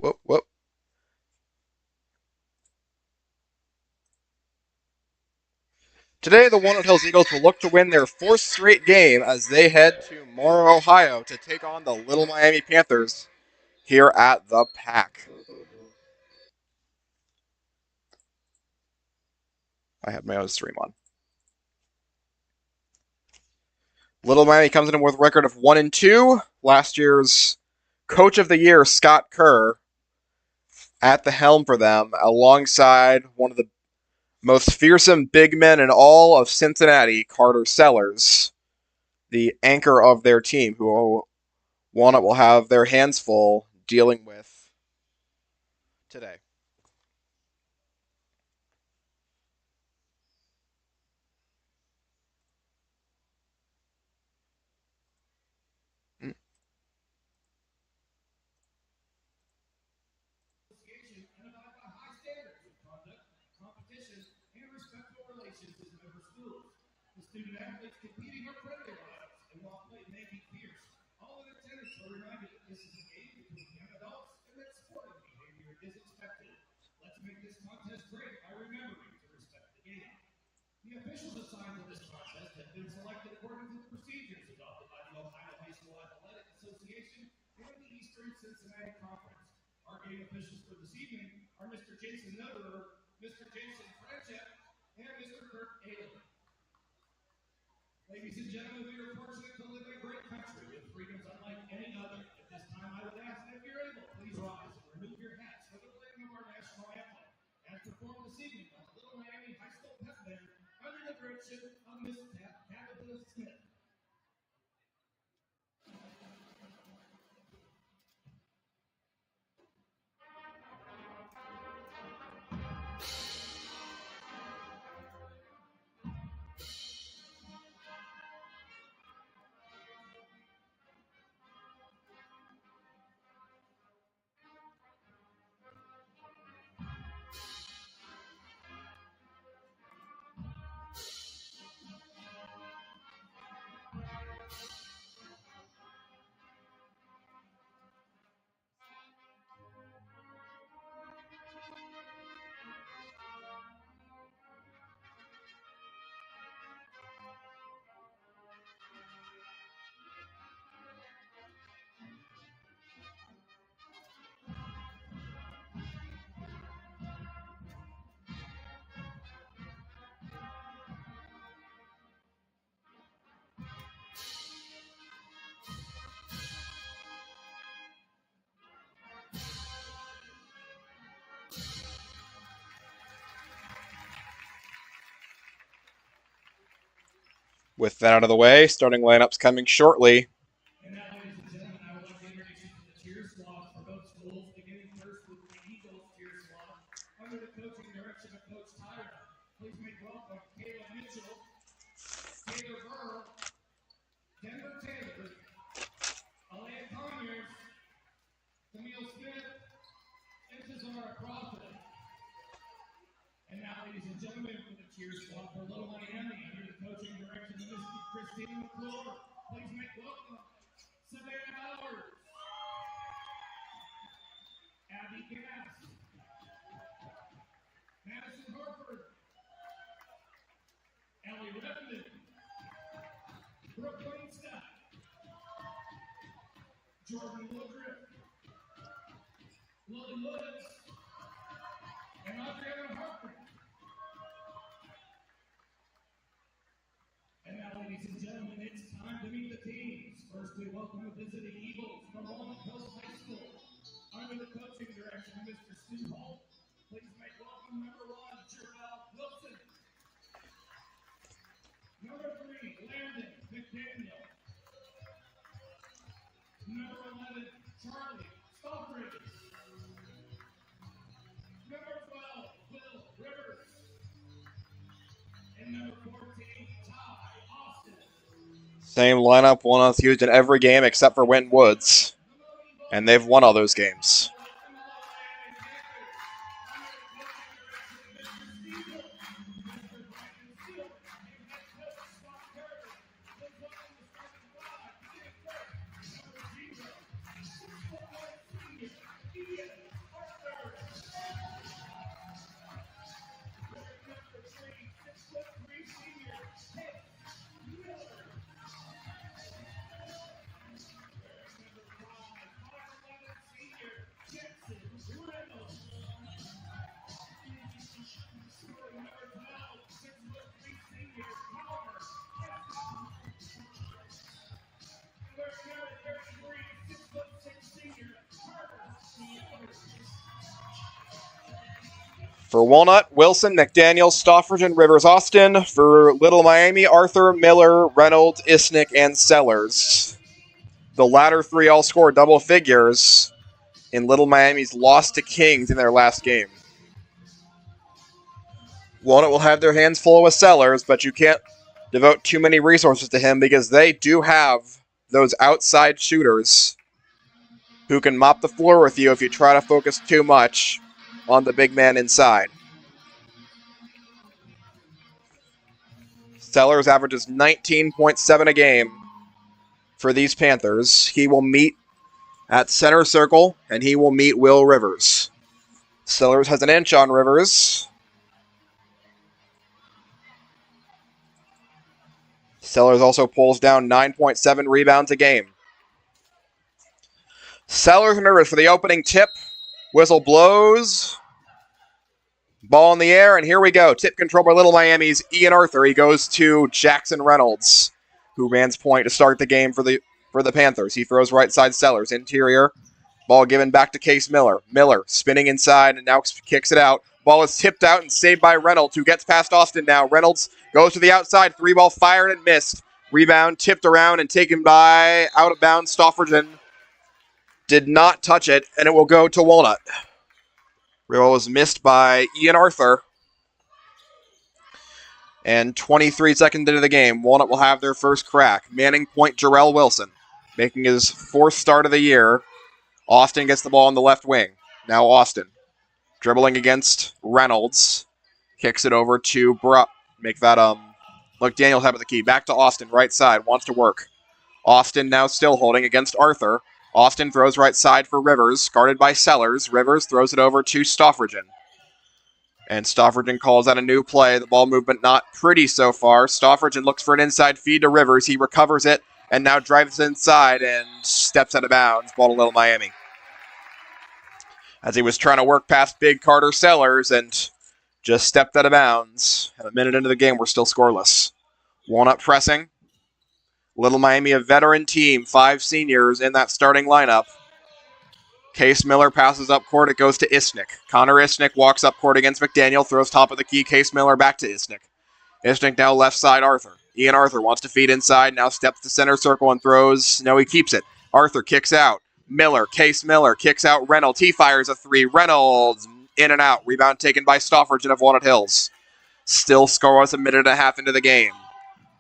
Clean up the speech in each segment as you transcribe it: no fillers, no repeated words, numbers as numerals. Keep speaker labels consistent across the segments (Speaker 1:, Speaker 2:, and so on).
Speaker 1: Whoop, whoop. Today, the Walnut Hills Eagles will look to win their fourth straight game as they head to Morrow, Ohio to take on the Little Miami Panthers here at the Pack. I had my own stream on. Little Miami comes in with a record of 1-2. Last year's Coach of the Year, Scott Kerr, at the helm for them, alongside one of the most fearsome big men in all of Cincinnati, Carter Sellers, the anchor of their team, who Walnut will have their hands full dealing with today. With that out of the way, starting lineups coming shortly. Same lineup, Walnut's used in every game except for Winton Woods, and they've won all those games. For Walnut, Wilson, McDaniel, Stofford, Rivers, Austin. For Little Miami, Arthur, Miller, Reynolds, Isnick, and Sellers. The latter three all scored double figures in Little Miami's loss to Kings in their last game. Walnut will have their hands full with Sellers, but you can't devote too many resources to him because they do have those outside shooters who can mop the floor with you if you try to focus too much on the big man inside. Sellers averages 19.7 a game for these Panthers. He will meet at center circle, and he will meet Will Rivers. Sellers has an inch on Rivers. Sellers also pulls down 9.7 rebounds a game. Sellers and Rivers for the opening tip. Whistle blows. Ball in the air, and here we go. Tip control by Little Miami's Ian Arthur. He goes to Jackson Reynolds, who ran point to start the game for the Panthers. He throws right side Sellers. Interior. Ball given back to Case Miller. Miller spinning inside and now kicks it out. Ball is tipped out and saved by Reynolds, who gets past Austin now. Reynolds goes to the outside. Three ball fired and missed. Rebound tipped around and taken by out of bounds Stofferton. Did not touch it, and it will go to Walnut. Rebound was missed by Ian Arthur. And 23 seconds into the game, Walnut will have their first crack. Manning point Jarrell Wilson, making his fourth start of the year. Austin gets the ball on the left wing. Now Austin. Dribbling against Reynolds. Kicks it over to McDaniel have the key. Back to Austin, right side. Wants to work. Austin now still holding against Arthur. Austin throws right side for Rivers. Guarded by Sellers. Rivers throws it over to Stofferton. And Stofferton calls out a new play. The ball movement not pretty so far. Stofferton looks for an inside feed to Rivers. He recovers it and now drives inside and steps out of bounds. Ball to Little Miami. As he was trying to work past big Carter Sellers and just stepped out of bounds. And a minute into the game, we're still scoreless. Walnut pressing. Little Miami, a veteran team, 5 seniors in that starting lineup. Case Miller passes up court. It goes to Isnick. Connor Isnick walks up court against McDaniel, throws top of the key. Case Miller back to Isnick. Isnick now left side Arthur. Ian Arthur wants to feed inside, now steps to center circle and throws. No, he keeps it. Arthur kicks out. Case Miller kicks out Reynolds. He fires a three. Reynolds in and out. Rebound taken by Stofford of Walnut Hills. Still scoreless a minute and a half into the game.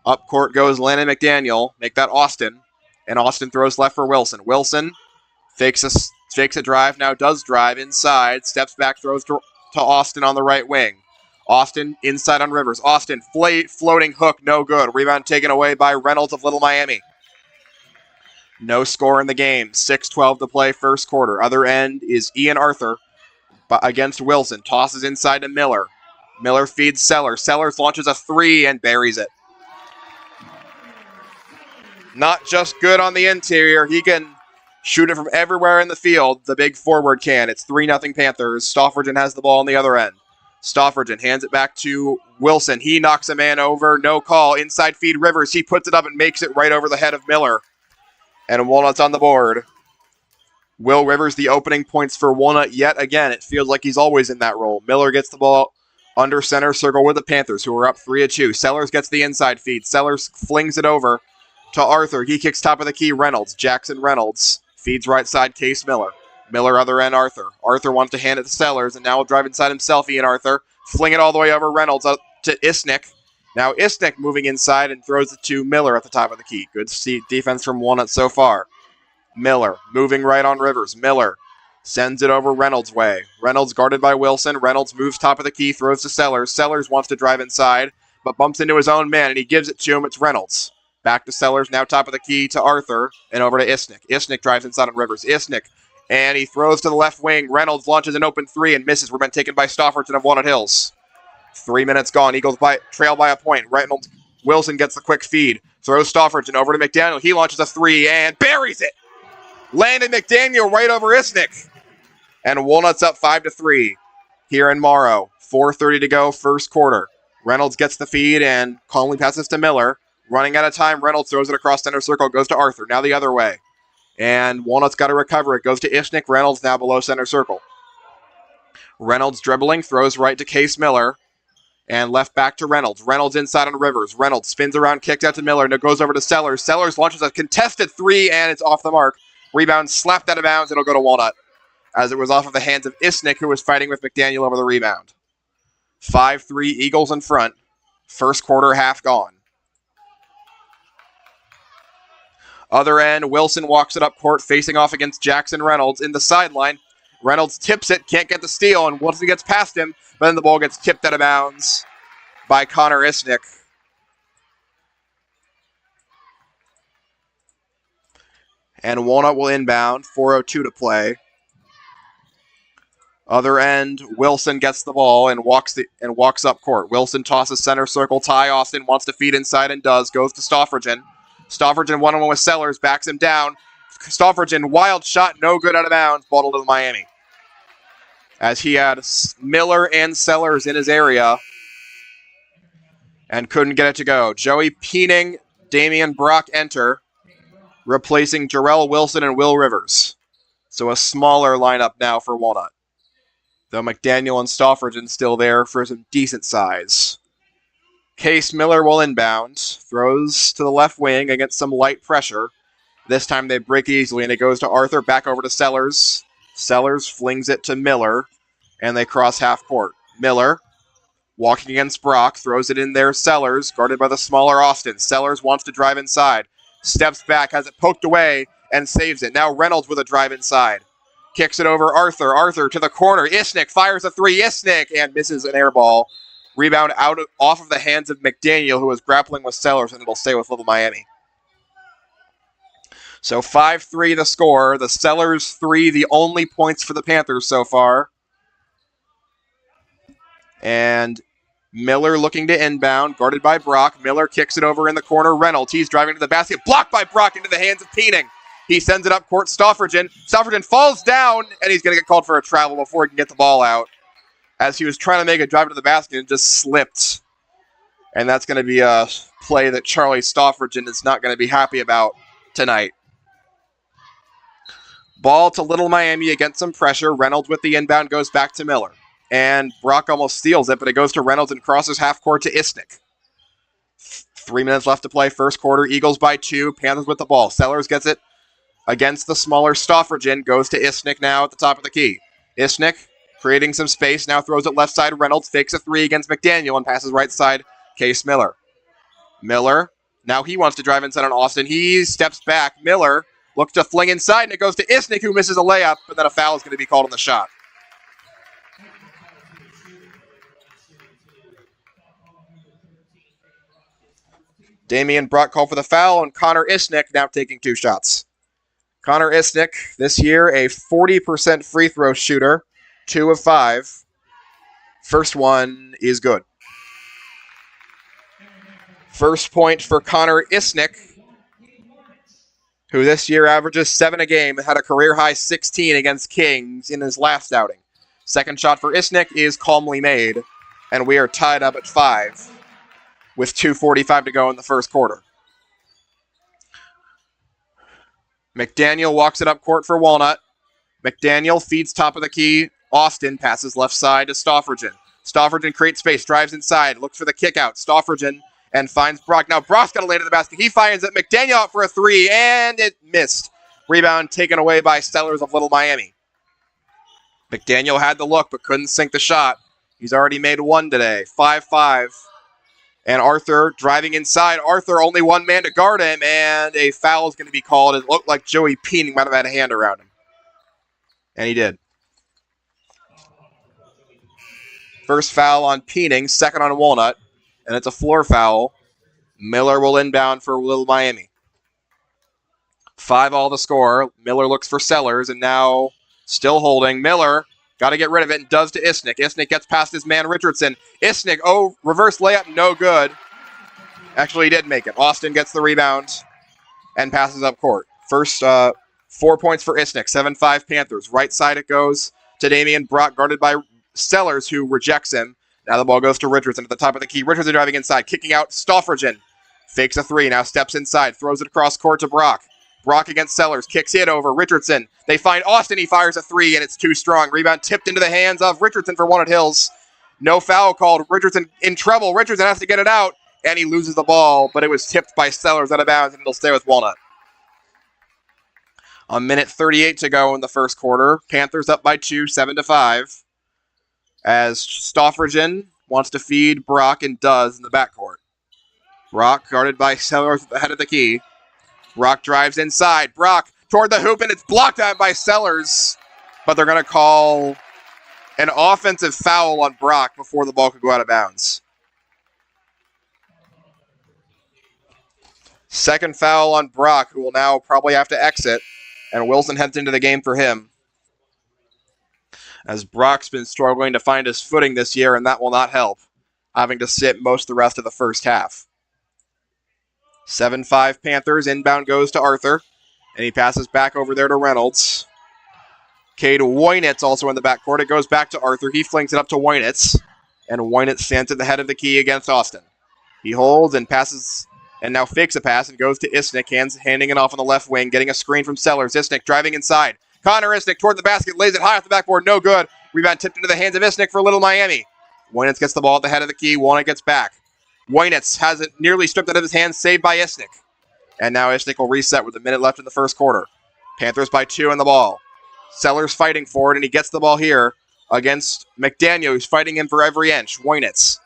Speaker 1: Up court goes Landon McDaniel. Make that Austin. And Austin throws left for Wilson. Wilson fakes a drive. Now does drive inside. Steps back, throws to Austin on the right wing. Austin inside on Rivers. Austin floating hook. No good. Rebound taken away by Reynolds of Little Miami. No score in the game. 6:12 to play first quarter. Other end is Ian Arthur against Wilson. Tosses inside to Miller. Miller feeds Sellers. Sellers launches a three and buries it. Not just good on the interior. He can shoot it from everywhere in the field. The big forward can. It's 3-0 Panthers. Stofferton has the ball on the other end. Stofferton hands it back to Wilson. He knocks a man over. No call. Inside feed Rivers. He puts it up and makes it right over the head of Miller. And Walnut's on the board. Will Rivers, the opening points for Walnut yet again. It feels like he's always in that role. Miller gets the ball under center circle with the Panthers, who are up 3-2. Sellers gets the inside feed. Sellers flings it over to Arthur. He kicks top of the key. Reynolds. Jackson Reynolds feeds right side Case Miller. Miller other end Arthur. Arthur wants to hand it to Sellers, and now will drive inside himself. Ian Arthur. Fling it all the way over Reynolds up to Isnick. Now Isnick moving inside and throws it to Miller at the top of the key. Good defense from Walnut so far. Miller moving right on Rivers. Miller sends it over Reynolds' way. Reynolds guarded by Wilson. Reynolds moves top of the key, throws to Sellers. Sellers wants to drive inside, but bumps into his own man, and he gives it to him. It's Reynolds. Back to Sellers, now top of the key to Arthur, and over to Isnick. Isnick drives inside on Rivers. Isnick, and he throws to the left wing. Reynolds launches an open three and misses. Rebound taken by Stofferton of Walnut Hills. 3 minutes gone. Eagles trail by a point. Reynolds, Wilson gets the quick feed. Throws Stofferton over to McDaniel. He launches a three and buries it. Landon McDaniel right over Isnick. And Walnut's up 5-3 here in Morrow. 4:30 to go, first quarter. Reynolds gets the feed and calmly passes to Miller. Running out of time, Reynolds throws it across center circle, goes to Arthur. Now the other way. And Walnut's got to recover it. Goes to Isnick. Reynolds now below center circle. Reynolds dribbling, throws right to Case Miller. And left back to Reynolds. Reynolds inside on Rivers. Reynolds spins around, kicks out to Miller, and it goes over to Sellers. Sellers launches a contested three, and it's off the mark. Rebound slapped out of bounds. It'll go to Walnut, as it was off of the hands of Isnick, who was fighting with McDaniel over the rebound. 5-3 Eagles in front. First quarter, half gone. Other end, Wilson walks it up court, facing off against Jackson Reynolds in the sideline. Reynolds tips it, can't get the steal, and Wilson gets past him, but then the ball gets tipped out of bounds by Connor Isnick. And Walnut will inbound, 4:02 to play. Other end, Wilson gets the ball and walks up court. Wilson tosses center circle. Ty Austin wants to feed inside and does. Goes to Stoffridgen. Stoffridgen one-on-one with Sellers, backs him down. Stoffridgen, wild shot, no good out of bounds. Ball to Little Miami, as he had Miller and Sellers in his area and couldn't get it to go. Joey Peening, Damian Brock enter, replacing Jarrell Wilson and Will Rivers. So a smaller lineup now for Walnut, though McDaniel and Stoffridgen still there for some decent size. Case Miller will inbound, throws to the left wing against some light pressure. This time they break easily, and it goes to Arthur, back over to Sellers. Sellers flings it to Miller, and they cross half court. Miller, walking against Brock, throws it in there. Sellers, guarded by the smaller Austin. Sellers wants to drive inside. Steps back, has it poked away, and saves it. Now Reynolds with a drive inside. Kicks it over Arthur. Arthur to the corner. Isnick fires a three. Isnick, and misses an air ball. Rebound off of the hands of McDaniel, who was grappling with Sellers, and it'll stay with Little Miami. So 5-3 the score. The Sellers 3, the only points for the Panthers so far. And Miller looking to inbound, guarded by Brock. Miller kicks it over in the corner. Reynolds, he's driving to the basket. Blocked by Brock into the hands of Peening. He sends it up court. Stoffridgen. Stoffridgen falls down, and he's going to get called for a travel before he can get the ball out, as he was trying to make a drive to the basket and just slipped. And that's going to be a play that Charlie Stoffridgen is not going to be happy about tonight. Ball to Little Miami against some pressure. Reynolds with the inbound goes back to Miller. And Brock almost steals it, but it goes to Reynolds and crosses half court to Isnick. 3 minutes left to play, first quarter. Eagles by 2. Panthers with the ball. Sellers gets it against the smaller Stoffridgen. Goes to Isnick now at the top of the key. Isnick creating some space. Now throws it left side. Reynolds fakes a three against McDaniel and passes right side. Case Miller. Miller. Now he wants to drive inside on Austin. He steps back. Miller looks to fling inside, and it goes to Isnick, who misses a layup, but then a foul is going to be called on the shot. Damian Brock called for the foul, and Connor Isnick now taking 2 shots. Connor Isnick, this year, a 40% free throw shooter, 2 of 5. First one is good. First point for Connor Isnick, who this year averages 7 a game and had a career-high 16 against Kings in his last outing. Second shot for Isnick is calmly made, and we are tied up at 5 with 2:45 to go in the first quarter. McDaniel walks it up court for Walnut. McDaniel feeds top of the key. Austin passes left side to Stoffridgen. Stoffridgen creates space, drives inside, looks for the kick out. Stoffridgen and finds Brock. Now Brock's got to land in the basket. He finds it. McDaniel out for a three, and it missed. Rebound taken away by Sellers of Little Miami. McDaniel had the look, but couldn't sink the shot. He's already made 1 today. 5-5. And Arthur driving inside. Arthur, only one man to guard him, and a foul is going to be called. It looked like Joey Peening might have had a hand around him. And he did. First foul on Peening, second on Walnut. And it's a floor foul. Miller will inbound for Little Miami. 5 all the score. Miller looks for Sellers, and now still holding. Miller got to get rid of it, and does to Isnick. Isnick gets past his man Richardson. Isnick, reverse layup, no good. Actually, he did make it. Austin gets the rebound and passes up court. First 4 points for Isnick. 7-5 Panthers. Right side it goes to Damian Brock, guarded by Sellers, who rejects him. Now the ball goes to Richardson at the top of the key. Richardson driving inside, kicking out Stoffridgen. Fakes a three, now steps inside, throws it across court to Brock. Brock against Sellers. Kicks it over. Richardson. They find Austin. He fires a three, and it's too strong. Rebound tipped into the hands of Richardson for Walnut Hills. No foul called. Richardson in trouble. Richardson has to get it out, and he loses the ball, but it was tipped by Sellers out of bounds, and it'll stay with Walnut. A minute 38 to go in the first quarter. Panthers up by 2, 7-5. As Stoffridgen wants to feed Brock and does in the backcourt. Brock guarded by Sellers at the head of the key. Brock drives inside. Brock toward the hoop, and it's blocked out by Sellers. But they're going to call an offensive foul on Brock before the ball could go out of bounds. Second foul on Brock, who will now probably have to exit. And Wilson heads into the game for him. As Brock's been struggling to find his footing this year, and that will not help, having to sit most of the rest of the first half. 7-5 Panthers. Inbound goes to Arthur, and he passes back over there to Reynolds. Cade Woynitz also in the backcourt. It goes back to Arthur. He flings it up to Woynitz, and Woynitz stands at the head of the key against Austin. He holds and passes, and now fakes a pass and goes to Isnick, handing it off on the left wing, getting a screen from Sellers. Isnick driving inside. Connor Isnick toward the basket, lays it high off the backboard, no good. Rebound tipped into the hands of Isnick for Little Miami. Woynitz gets the ball at the head of the key. Walnut gets back. Woynitz has it nearly stripped out of his hands, saved by Isnick. And now Isnick will reset with a minute left in the first quarter. Panthers by 2 in the ball. Sellers fighting for it, and he gets the ball here against McDaniel, who's fighting him for every inch. Woynitz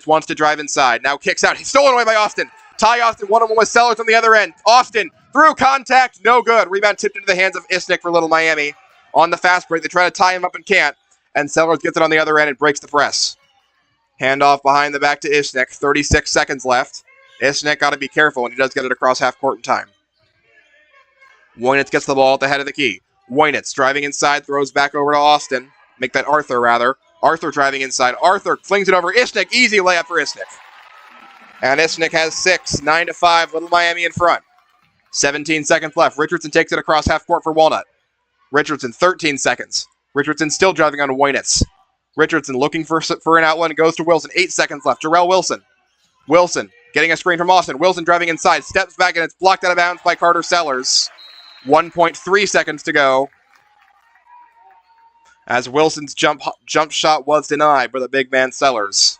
Speaker 1: wants to drive inside. Now kicks out. He's stolen away by Austin. Ty Austin, one-on-one with Sellers on the other end. Austin through contact, no good. Rebound tipped into the hands of Isnick for Little Miami. On the fast break, they try to tie him up and can't. And Sellers gets it on the other end and breaks the press. Handoff behind the back to Isnick. 36 seconds left. Isnick got to be careful, and he does get it across half court in time. Woynitz gets the ball at the head of the key. Woynitz driving inside, throws back over to Austin. Make that Arthur, rather. Arthur driving inside. Arthur flings it over Isnick. Easy layup for Isnick. And Isnick has 6, 9-5. Little Miami in front. 17 seconds left. Richardson takes it across half court for Walnut. Richardson, 13 seconds. Richardson still driving on Woynitz. Richardson looking for an outlet and goes to Wilson. 8 seconds left. Jarrell Wilson. Wilson getting a screen from Austin. Wilson driving inside. Steps back and it's blocked out of bounds by Carter Sellers. 1.3 seconds to go. As Wilson's jump shot was denied by the big man Sellers.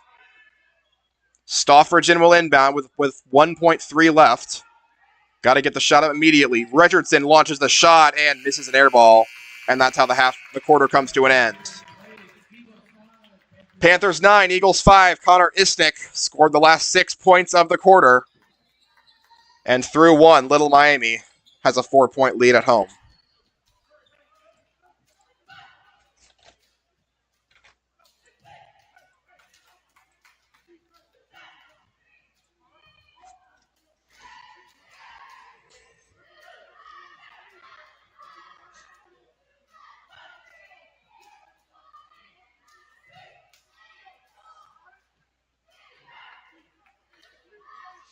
Speaker 1: Stoffridgen will inbound with 1.3 left. Got to get the shot up immediately. Richardson launches the shot and misses an air ball. And that's how the quarter comes to an end. Panthers 9, Eagles 5. Connor Isnick scored the last 6 points of the quarter. And through one, Little Miami has a 4-point lead at home.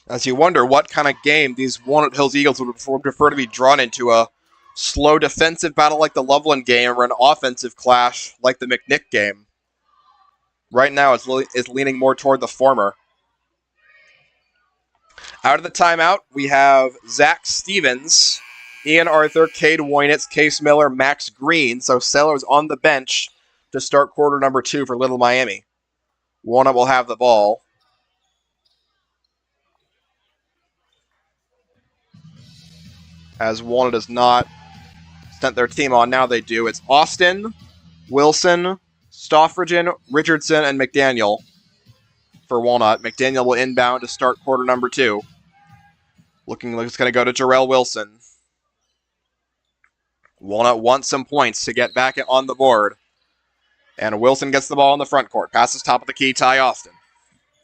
Speaker 1: As you wonder what kind of game these Walnut Hills Eagles would prefer to be drawn into, a slow defensive battle like the Loveland game or an offensive clash like the McNick game. Right now it's leaning more toward the former. Out of the timeout, we have Zach Stevens, Ian Arthur, Cade Woynitz, Case Miller, Max Green. So Sellers on the bench to start quarter number 2 for Little Miami. Walnut will have the ball. As Walnut has not sent their team on, now they do. It's Austin, Wilson, Stoffridgen, Richardson, and McDaniel for Walnut. McDaniel will inbound to start quarter number 2. Looking like it's going to go to Jarrell Wilson. Walnut wants some points to get back on the board. And Wilson gets the ball in the front court. Passes top of the key, Ty Austin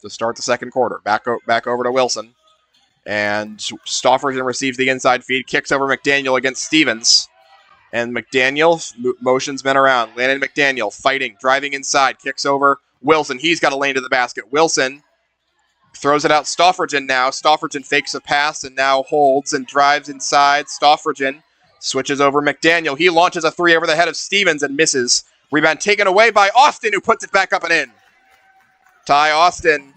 Speaker 1: to start the second quarter. Back over to Wilson. And Stoffridgen receives the inside feed, kicks over McDaniel against Stevens. And McDaniel motions men around. Landon McDaniel fighting, driving inside, kicks over Wilson. He's got a lane to the basket. Wilson throws it out. Stoffridgen now. Stoffridgen fakes a pass and now holds and drives inside. Stoffridgen switches over McDaniel. He launches a three over the head of Stevens and misses. Rebound taken away by Austin, who puts it back up and in. Ty Austin,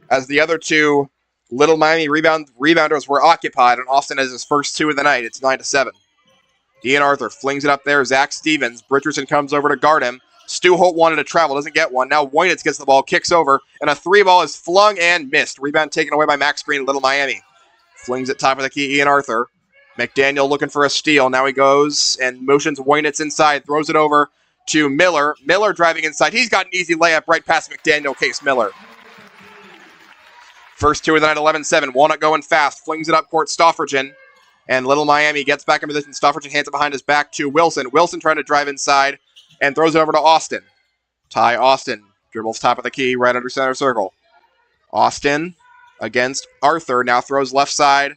Speaker 1: as the other two Little Miami rebounders were occupied, and Austin has his first 2 of the night. It's 9-7. Ian Arthur flings it up there. Zach Stevens. Richardson comes over to guard him. Stu Holt wanted to travel, doesn't get one. Now Woynitz gets the ball, kicks over, and a 3-ball is flung and missed. Rebound taken away by Max Green, Little Miami. Flings it top of the key, Ian Arthur. McDaniel looking for a steal. Now he goes and motions Woynitz inside, throws it over to Miller. Miller driving inside. He's got an easy layup right past McDaniel, Case Miller. First 2 of the night, 11-7. Walnut going fast, flings it up court, Stoffridgen. And Little Miami gets back in position. Stoffridgen hands it behind his back to Wilson. Wilson trying to drive inside and throws it over to Austin. Ty Austin dribbles top of the key right under center circle. Austin against Arthur. Now throws left side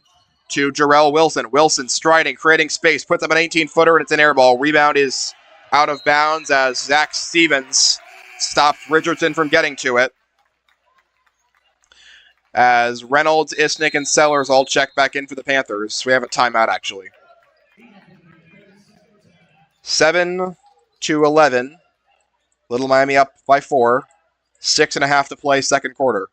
Speaker 1: to Jarrell Wilson. Wilson striding, creating space. Puts up an 18-footer and it's an air ball. Rebound is out of bounds as Zach Stevens stopped Richardson from getting to it. As Reynolds, Isnick, and Sellers all check back in for the Panthers. We have a timeout, actually. 7-11. Little Miami up by 4. 6.5 to play, second quarter.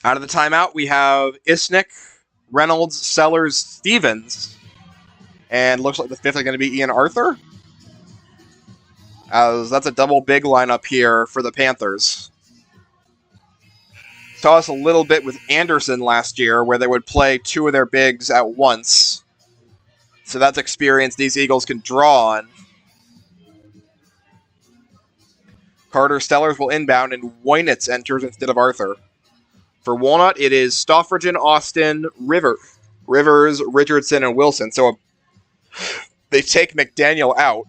Speaker 1: Out of the timeout, we have Isnick, Reynolds, Sellers, Stevens, and looks like the fifth is going to be Ian Arthur. As that's a double big lineup here for the Panthers. Saw us a little bit with Anderson last year, where they would play 2 of their bigs at once. So that's experience these Eagles can draw on. Carter Sellers will inbound, and Woynitz enters instead of Arthur. For Walnut, it is Stoffridgen, Austin, Rivers, Richardson, and Wilson. So they take McDaniel out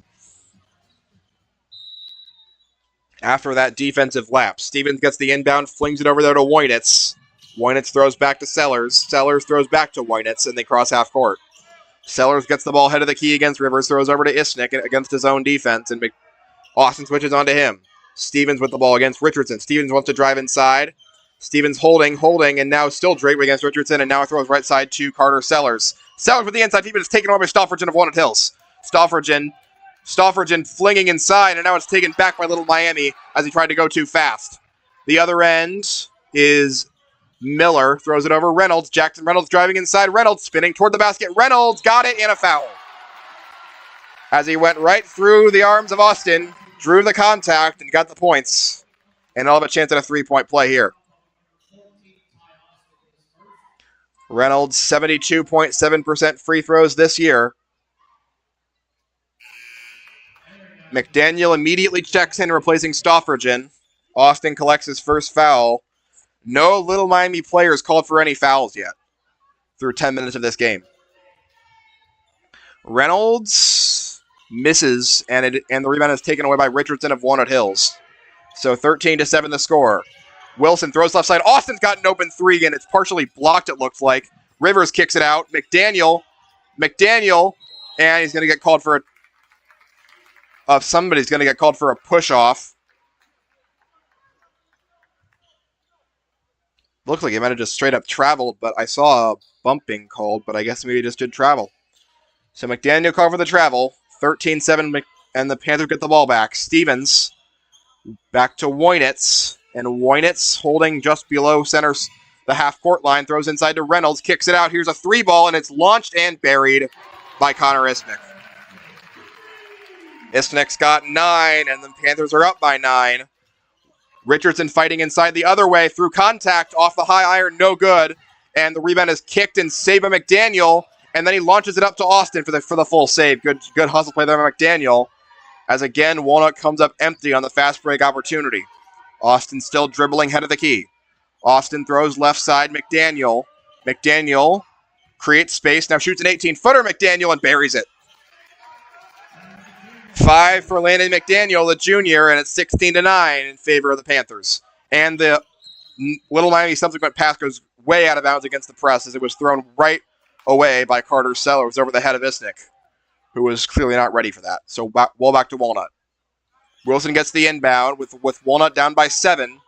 Speaker 1: after that defensive lapse. Stevens gets the inbound, flings it over there to Woynitz. Woynitz throws back to Sellers. Sellers throws back to Woynitz, and they cross half court. Sellers gets the ball head of the key against Rivers, throws over to Isnick against his own defense, and Austin switches on to him. Stevens with the ball against Richardson. Stevens wants to drive inside. Stevens holding, and now still draped against Richardson, and now throws right side to Carter Sellers. Sellers with the inside feed, but it's taken over by Stoffridgen of Walnut Hills. Stoffridgen flinging inside, and now it's taken back by Little Miami as he tried to go too fast. The other end is Miller, throws it over Reynolds. Jackson Reynolds driving inside. Reynolds spinning toward the basket. Reynolds got it, and a foul. As he went right through the arms of Austin, drew the contact, and got the points. And all have a chance at a 3-point play here. Reynolds, 72.7% free throws this year. McDaniel immediately checks in, replacing Stoffridgen. Austin collects his first foul. No Little Miami players called for any fouls yet through 10 minutes of this game. Reynolds misses, and the rebound is taken away by Richardson of Walnut Hills. So 13-7 the score. Wilson throws left side. Austin's got an open 3, and it's partially blocked, it looks like. Rivers kicks it out. McDaniel, and he's going to get called for somebody's going to get called for a push-off. Looks like he might have just straight up traveled, but I saw a bumping called, but I guess maybe he just did travel. So McDaniel called for the travel. 13-7, and the Panthers get the ball back. Stevens back to Woynitz. And Woynitz holding just below center, the half-court line, throws inside to Reynolds, kicks it out. Here's a 3-ball, and it's launched and buried by Connor Isnick. Isnick's got 9, and the Panthers are up by 9. Richardson fighting inside the other way through contact off the high iron, no good. And the rebound is kicked and saved by McDaniel, and then he launches it up to Austin for the full save. Good hustle play there by McDaniel. As again, Walnut comes up empty on the fast break opportunity. Austin still dribbling head of the key. Austin throws left side, McDaniel. McDaniel creates space, now shoots an 18-footer, McDaniel, and buries it. 5 for Landon McDaniel, the junior, and it's 16-9 in favor of the Panthers. And the Little Miami subsequent pass goes way out of bounds against the press as it was thrown right away by Carter Sellers over the head of Isnick, who was clearly not ready for that. So back to Walnut. Wilson gets the inbound with Walnut down by 7,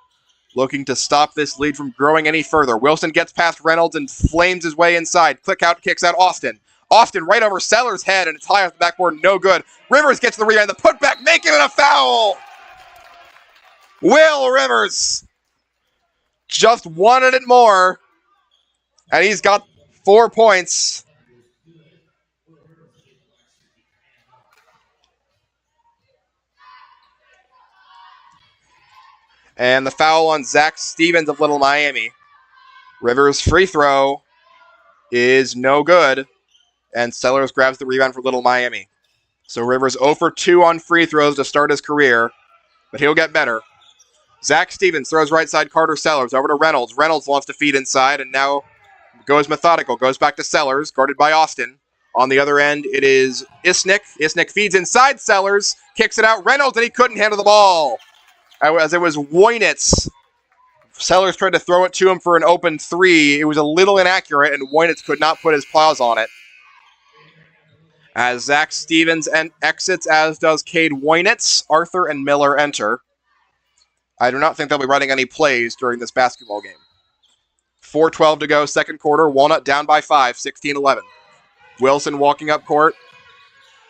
Speaker 1: looking to stop this lead from growing any further. Wilson gets past Reynolds and flames his way inside. Kicks out Austin. Austin right over Sellers' head, and it's high off the backboard, no good. Rivers gets the rebound, the putback, making it a foul! Will Rivers just wanted it more, and he's got 4 points. And the foul on Zach Stevens of Little Miami. Rivers' free throw is no good, and Sellers grabs the rebound for Little Miami. So Rivers 0 for 2 on free throws to start his career, but he'll get better. Zach Stevens throws right side Carter Sellers over to Reynolds. Reynolds wants to feed inside and now goes methodical. Goes back to Sellers, guarded by Austin. On the other end, it is Isnick. Isnick feeds inside Sellers, kicks it out. Reynolds, and he couldn't handle the ball. As it was Woynitz. Sellers tried to throw it to him for an open three. It was a little inaccurate, and Woynitz could not put his plows on it. As Zach Stevens exits, as does Cade Woynitz, Arthur and Miller enter. I do not think they'll be running any plays during this basketball game. 4:12 to go, second quarter. Walnut down by 5, 16-11. Wilson walking up court.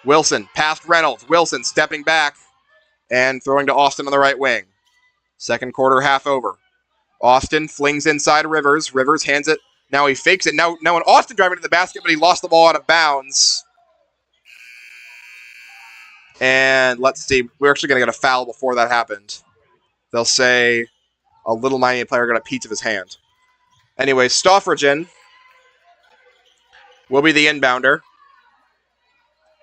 Speaker 1: Wilson past Reynolds. Wilson stepping back and throwing to Austin on the right wing. Second quarter half over. Austin flings inside Rivers. Rivers hands it. Now he fakes it. Now an Austin driving to the basket, but he lost the ball out of bounds. And let's see. We're actually going to get a foul before that happened. They'll say a Little Miami player got a piece of his hand. Anyway, Stoffridgen will be the inbounder.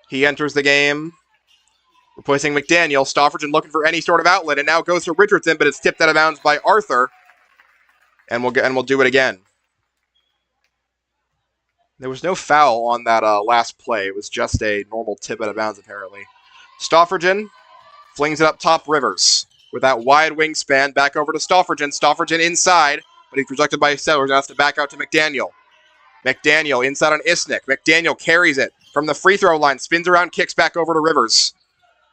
Speaker 1: He enters the game, replacing McDaniel. Stoffridgen looking for any sort of outlet, and now goes to Richardson, but it's tipped out of bounds by Arthur. And we'll do it again. There was no foul on that last play. It was just a normal tip out of bounds, apparently. Stoffridgen flings it up top, Rivers. With that wide wingspan, back over to Stoffridgen. Stoffridgen inside, but he's rejected by Sellers and has to back out to McDaniel. McDaniel inside on Isnick. McDaniel carries it from the free throw line, spins around, kicks back over to Rivers.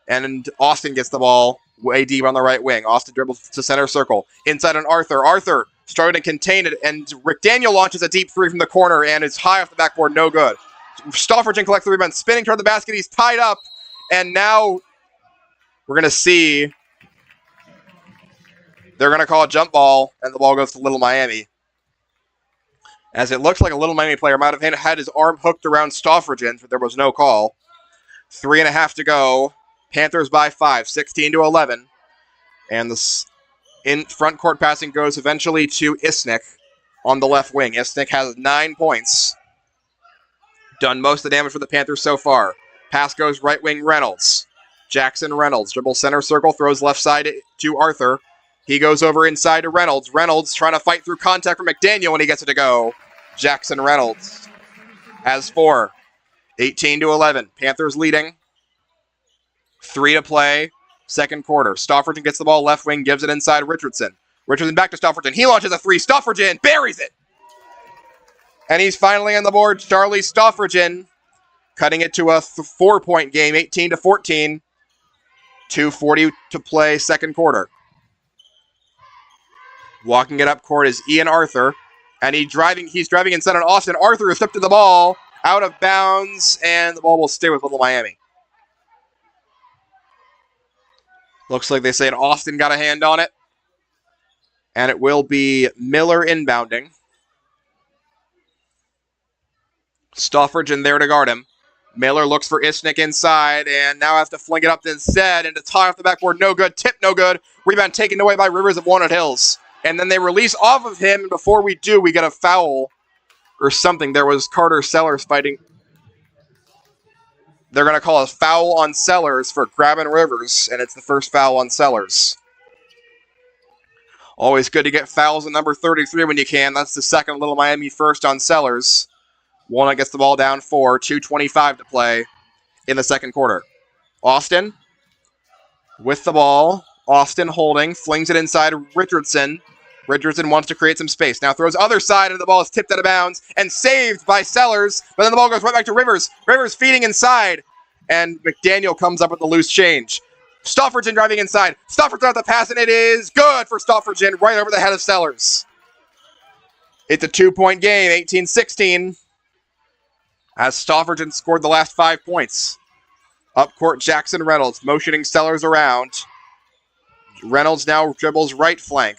Speaker 1: And Austin gets the ball way deep on the right wing. Austin dribbles to center circle. Inside on Arthur. Arthur starting to contain it, and McDaniel launches a deep three from the corner, and it's high off the backboard, no good. Stoffridgen collects the rebound, spinning toward the basket. He's tied up, and now we're going to see they're going to call a jump ball, and the ball goes to Little Miami. As it looks like a Little Miami player might have had his arm hooked around Stoffridgen, but there was no call. 3.5 to go. Panthers by 5, 16-11. And the in front court passing goes eventually to Isnick on the left wing. Isnick has 9 points. Done most of the damage for the Panthers so far. Pass goes right wing Reynolds. Jackson Reynolds dribbles center circle, throws left side to Arthur. He goes over inside to Reynolds. Reynolds trying to fight through contact from McDaniel when he gets it to go. Jackson Reynolds has 4. 18-11. Panthers leading. 3 to play. Second quarter. Stoffridgen gets the ball left wing, gives it inside Richardson. Richardson back to Stoffridgen. He launches a 3. Stoffridgen buries it. And he's finally on the board. Charlie Stoffridgen cutting it to a 4-point game. 18-14. 2:40 to play second quarter. Walking it up court is Ian Arthur. And he's driving inside on Austin. Arthur has flipped the ball out of bounds, and the ball will stay with Little Miami. Looks like they say Austin got a hand on it. And it will be Miller inbounding. Stoffridgen there to guard him. Miller looks for Isnick inside, and now has to fling it up instead, and it's high off the backboard, no good. Tip, no good. Rebound taken away by Rivers of Walnut Hills. And then they release off of him, and before we do, we get a foul or something. There was Carter Sellers fighting. They're going to call a foul on Sellers for grabbing Rivers, and it's the first foul on Sellers. Always good to get fouls at number 33 when you can. That's the second. Little Miami first on Sellers. Walnut gets the ball down 4, 2:25 to play in the second quarter. Austin with the ball. Austin holding, flings it inside Richardson. Richardson wants to create some space. Now throws other side, and the ball is tipped out of bounds and saved by Sellers. But then the ball goes right back to Rivers. Rivers feeding inside, and McDaniel comes up with the loose change. Stoffridgen driving inside. Stoffridgen out the pass, and it is good for Stoffridgen right over the head of Sellers. It's a 2-point game, 18-16. as Stofferton scored the last 5 points. Up court, Jackson Reynolds motioning Sellers around. Reynolds now dribbles right flank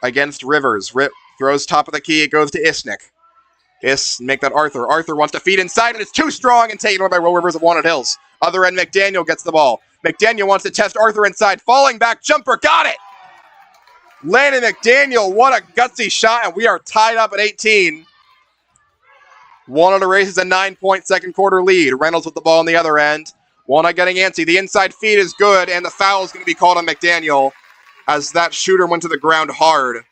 Speaker 1: against Rivers. Throws top of the key. It goes to Isnick. Make that Arthur. Arthur wants to feed inside, and it's too strong and taken away by Will Rivers of Walnut Hills. Other end, McDaniel gets the ball. McDaniel wants to test Arthur inside. Falling back jumper. Got it! Landon McDaniel, what a gutsy shot, and we are tied up at 18. Walnut erases a 9-point second quarter lead. Reynolds with the ball on the other end. Walnut getting antsy. The inside feed is good, and the foul is going to be called on McDaniel as that shooter went to the ground hard.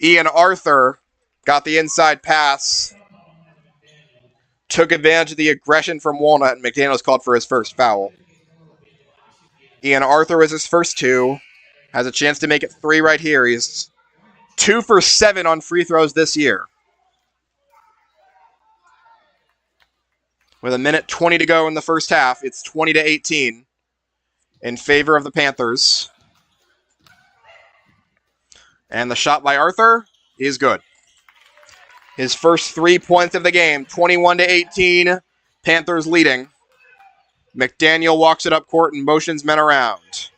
Speaker 1: Ian Arthur got the inside pass. Took advantage of the aggression from Walnut, and McDaniel was called for his first foul. Ian Arthur was his first 2. Has a chance to make it 3 right here. He's 2 for 7 on free throws this year. With a minute 20 to go in the first half, it's 20-18 in favor of the Panthers. And the shot by Arthur is good. His first 3 points of the game, 21-18, Panthers leading. McDaniel walks it up court and motions men around.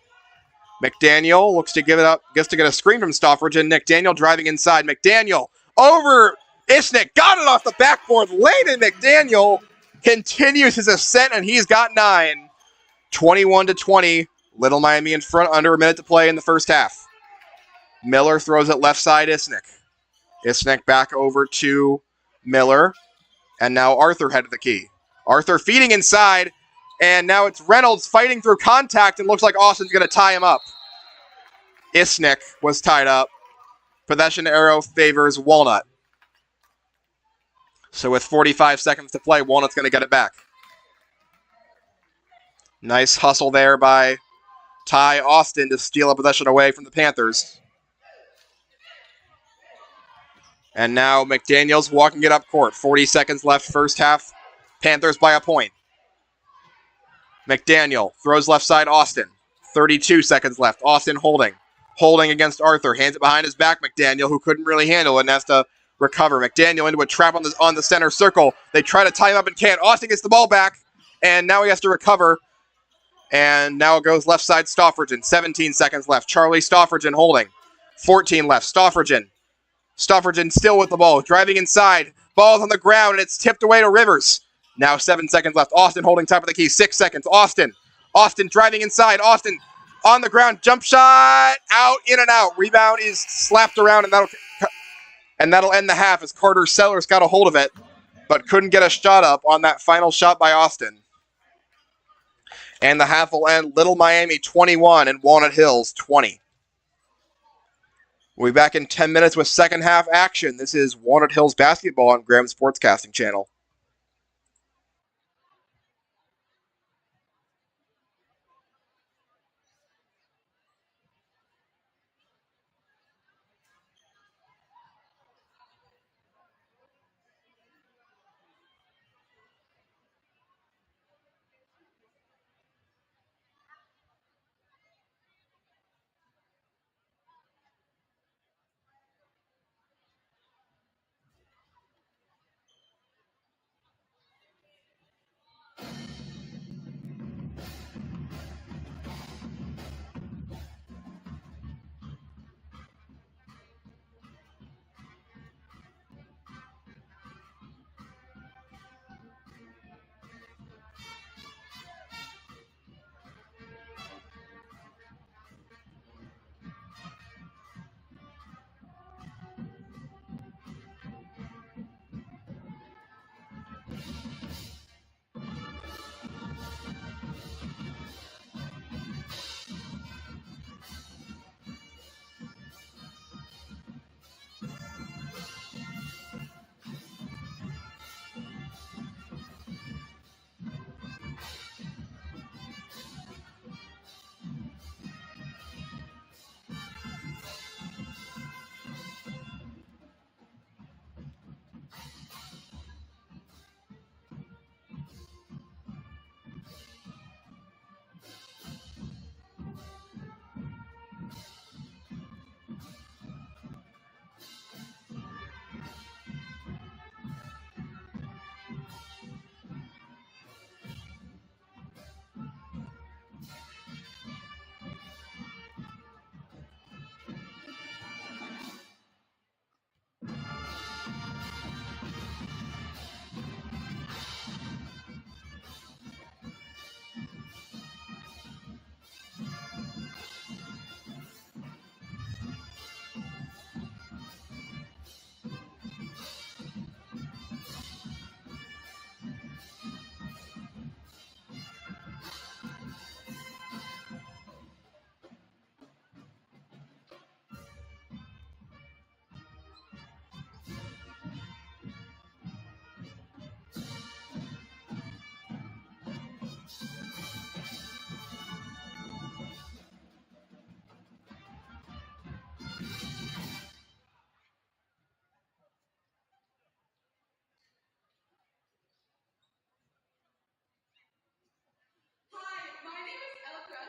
Speaker 1: McDaniel looks to give it up, gets to get a screen from Stoffridge, and McDaniel driving inside. McDaniel over Isnick, got it off the backboard. Landon McDaniel continues his ascent, and he's got 9. 21-20, Little Miami in front, under a minute to play in the first half. Miller throws it left side, Isnick. Isnick back over to Miller, and now Arthur headed the key. Arthur feeding inside, and now it's Reynolds fighting through contact, and looks like Austin's going to tie him up. Isnick was tied up. Possession arrow favors Walnut. So with 45 seconds to play, Walnut's going to get it back. Nice hustle there by Ty Austin to steal a possession away from the Panthers. And now McDaniel's walking it up court. 40 seconds left, first half. Panthers by a point. McDaniel throws left side, Austin. 32 seconds left. Austin holding. Holding against Arthur. Hands it behind his back, McDaniel, who couldn't really handle it and has to recover. McDaniel into a trap on the center circle. They try to tie him up and can't. Austin gets the ball back, and now he has to recover. And now it goes left side, Stoffridgen. 17 seconds left. Charlie Stoffridgen holding. 14 left. Stoffridgen still with the ball. Driving inside. Ball's on the ground, and it's tipped away to Rivers. Now 7 seconds left. Austin holding top of the key. 6 seconds. Austin driving inside. Austin on the ground. Jump shot. Out, in and out. Rebound is slapped around, and that'll end the half as Carter Sellers got a hold of it, but couldn't get a shot up on that final shot by Austin. And the half will end Little Miami 21 and Walnut Hills 20. We'll be back in 10 minutes with second half action. This is Walnut Hills basketball on Graham Sportscasting Channel.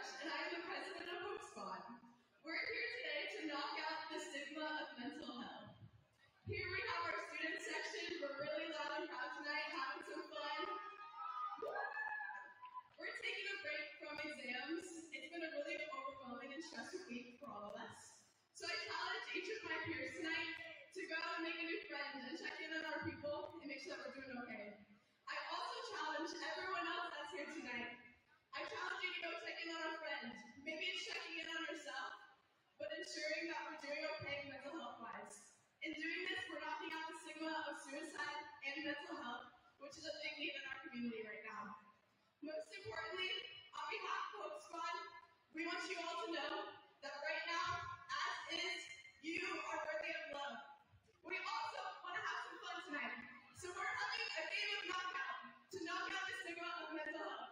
Speaker 2: and I am the president of Hope Squad. We're here today to knock out the stigma of mental health. Here we have our student section. We're really loud and proud tonight, having some fun. We're taking a break from exams. It's been a really overwhelming and stressful week for all of us. So I challenge each of my peers tonight to go out and make a new friend and check in on our people and make sure that we're doing okay. I also challenge everyone else that's here tonight. I challenge you to go check in on our friend. Maybe it's checking in on yourself, but ensuring that we're doing okay mental health wise. In doing this, we're knocking out the stigma of suicide and mental health, which is a big need in our community right now. Most importantly, on behalf of Hope Squad, we want you all to know that right now, as is, you are worthy of love. We also want to have some fun tonight. So we're having a game of knockout to knock out the stigma of mental health.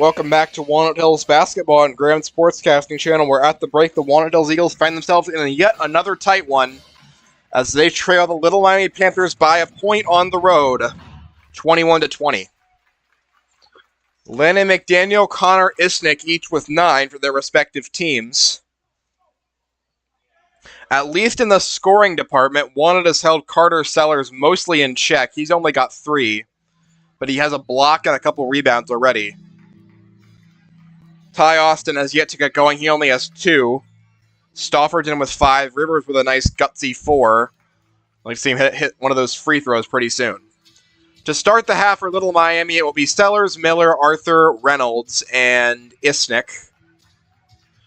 Speaker 1: Welcome back to Walnut Hills Basketball and Graham Sportscasting Channel. We're at the break. The Walnut Hills Eagles find themselves in yet another tight one as they trail the Little Miami Panthers by a point on the road, 21-20. Lennon, McDaniel, Connor, Isnick, each with 9 for their respective teams. At least in the scoring department, Walnut has held Carter Sellers mostly in check. He's only got 3, but he has a block and a couple rebounds already. Ty Austin has yet to get going. He only has 2. Stofferton with 5. Rivers with a nice gutsy 4. I'd like to see him hit one of those free throws pretty soon. To start the half for Little Miami, it will be Sellers, Miller, Arthur, Reynolds, and Isnick.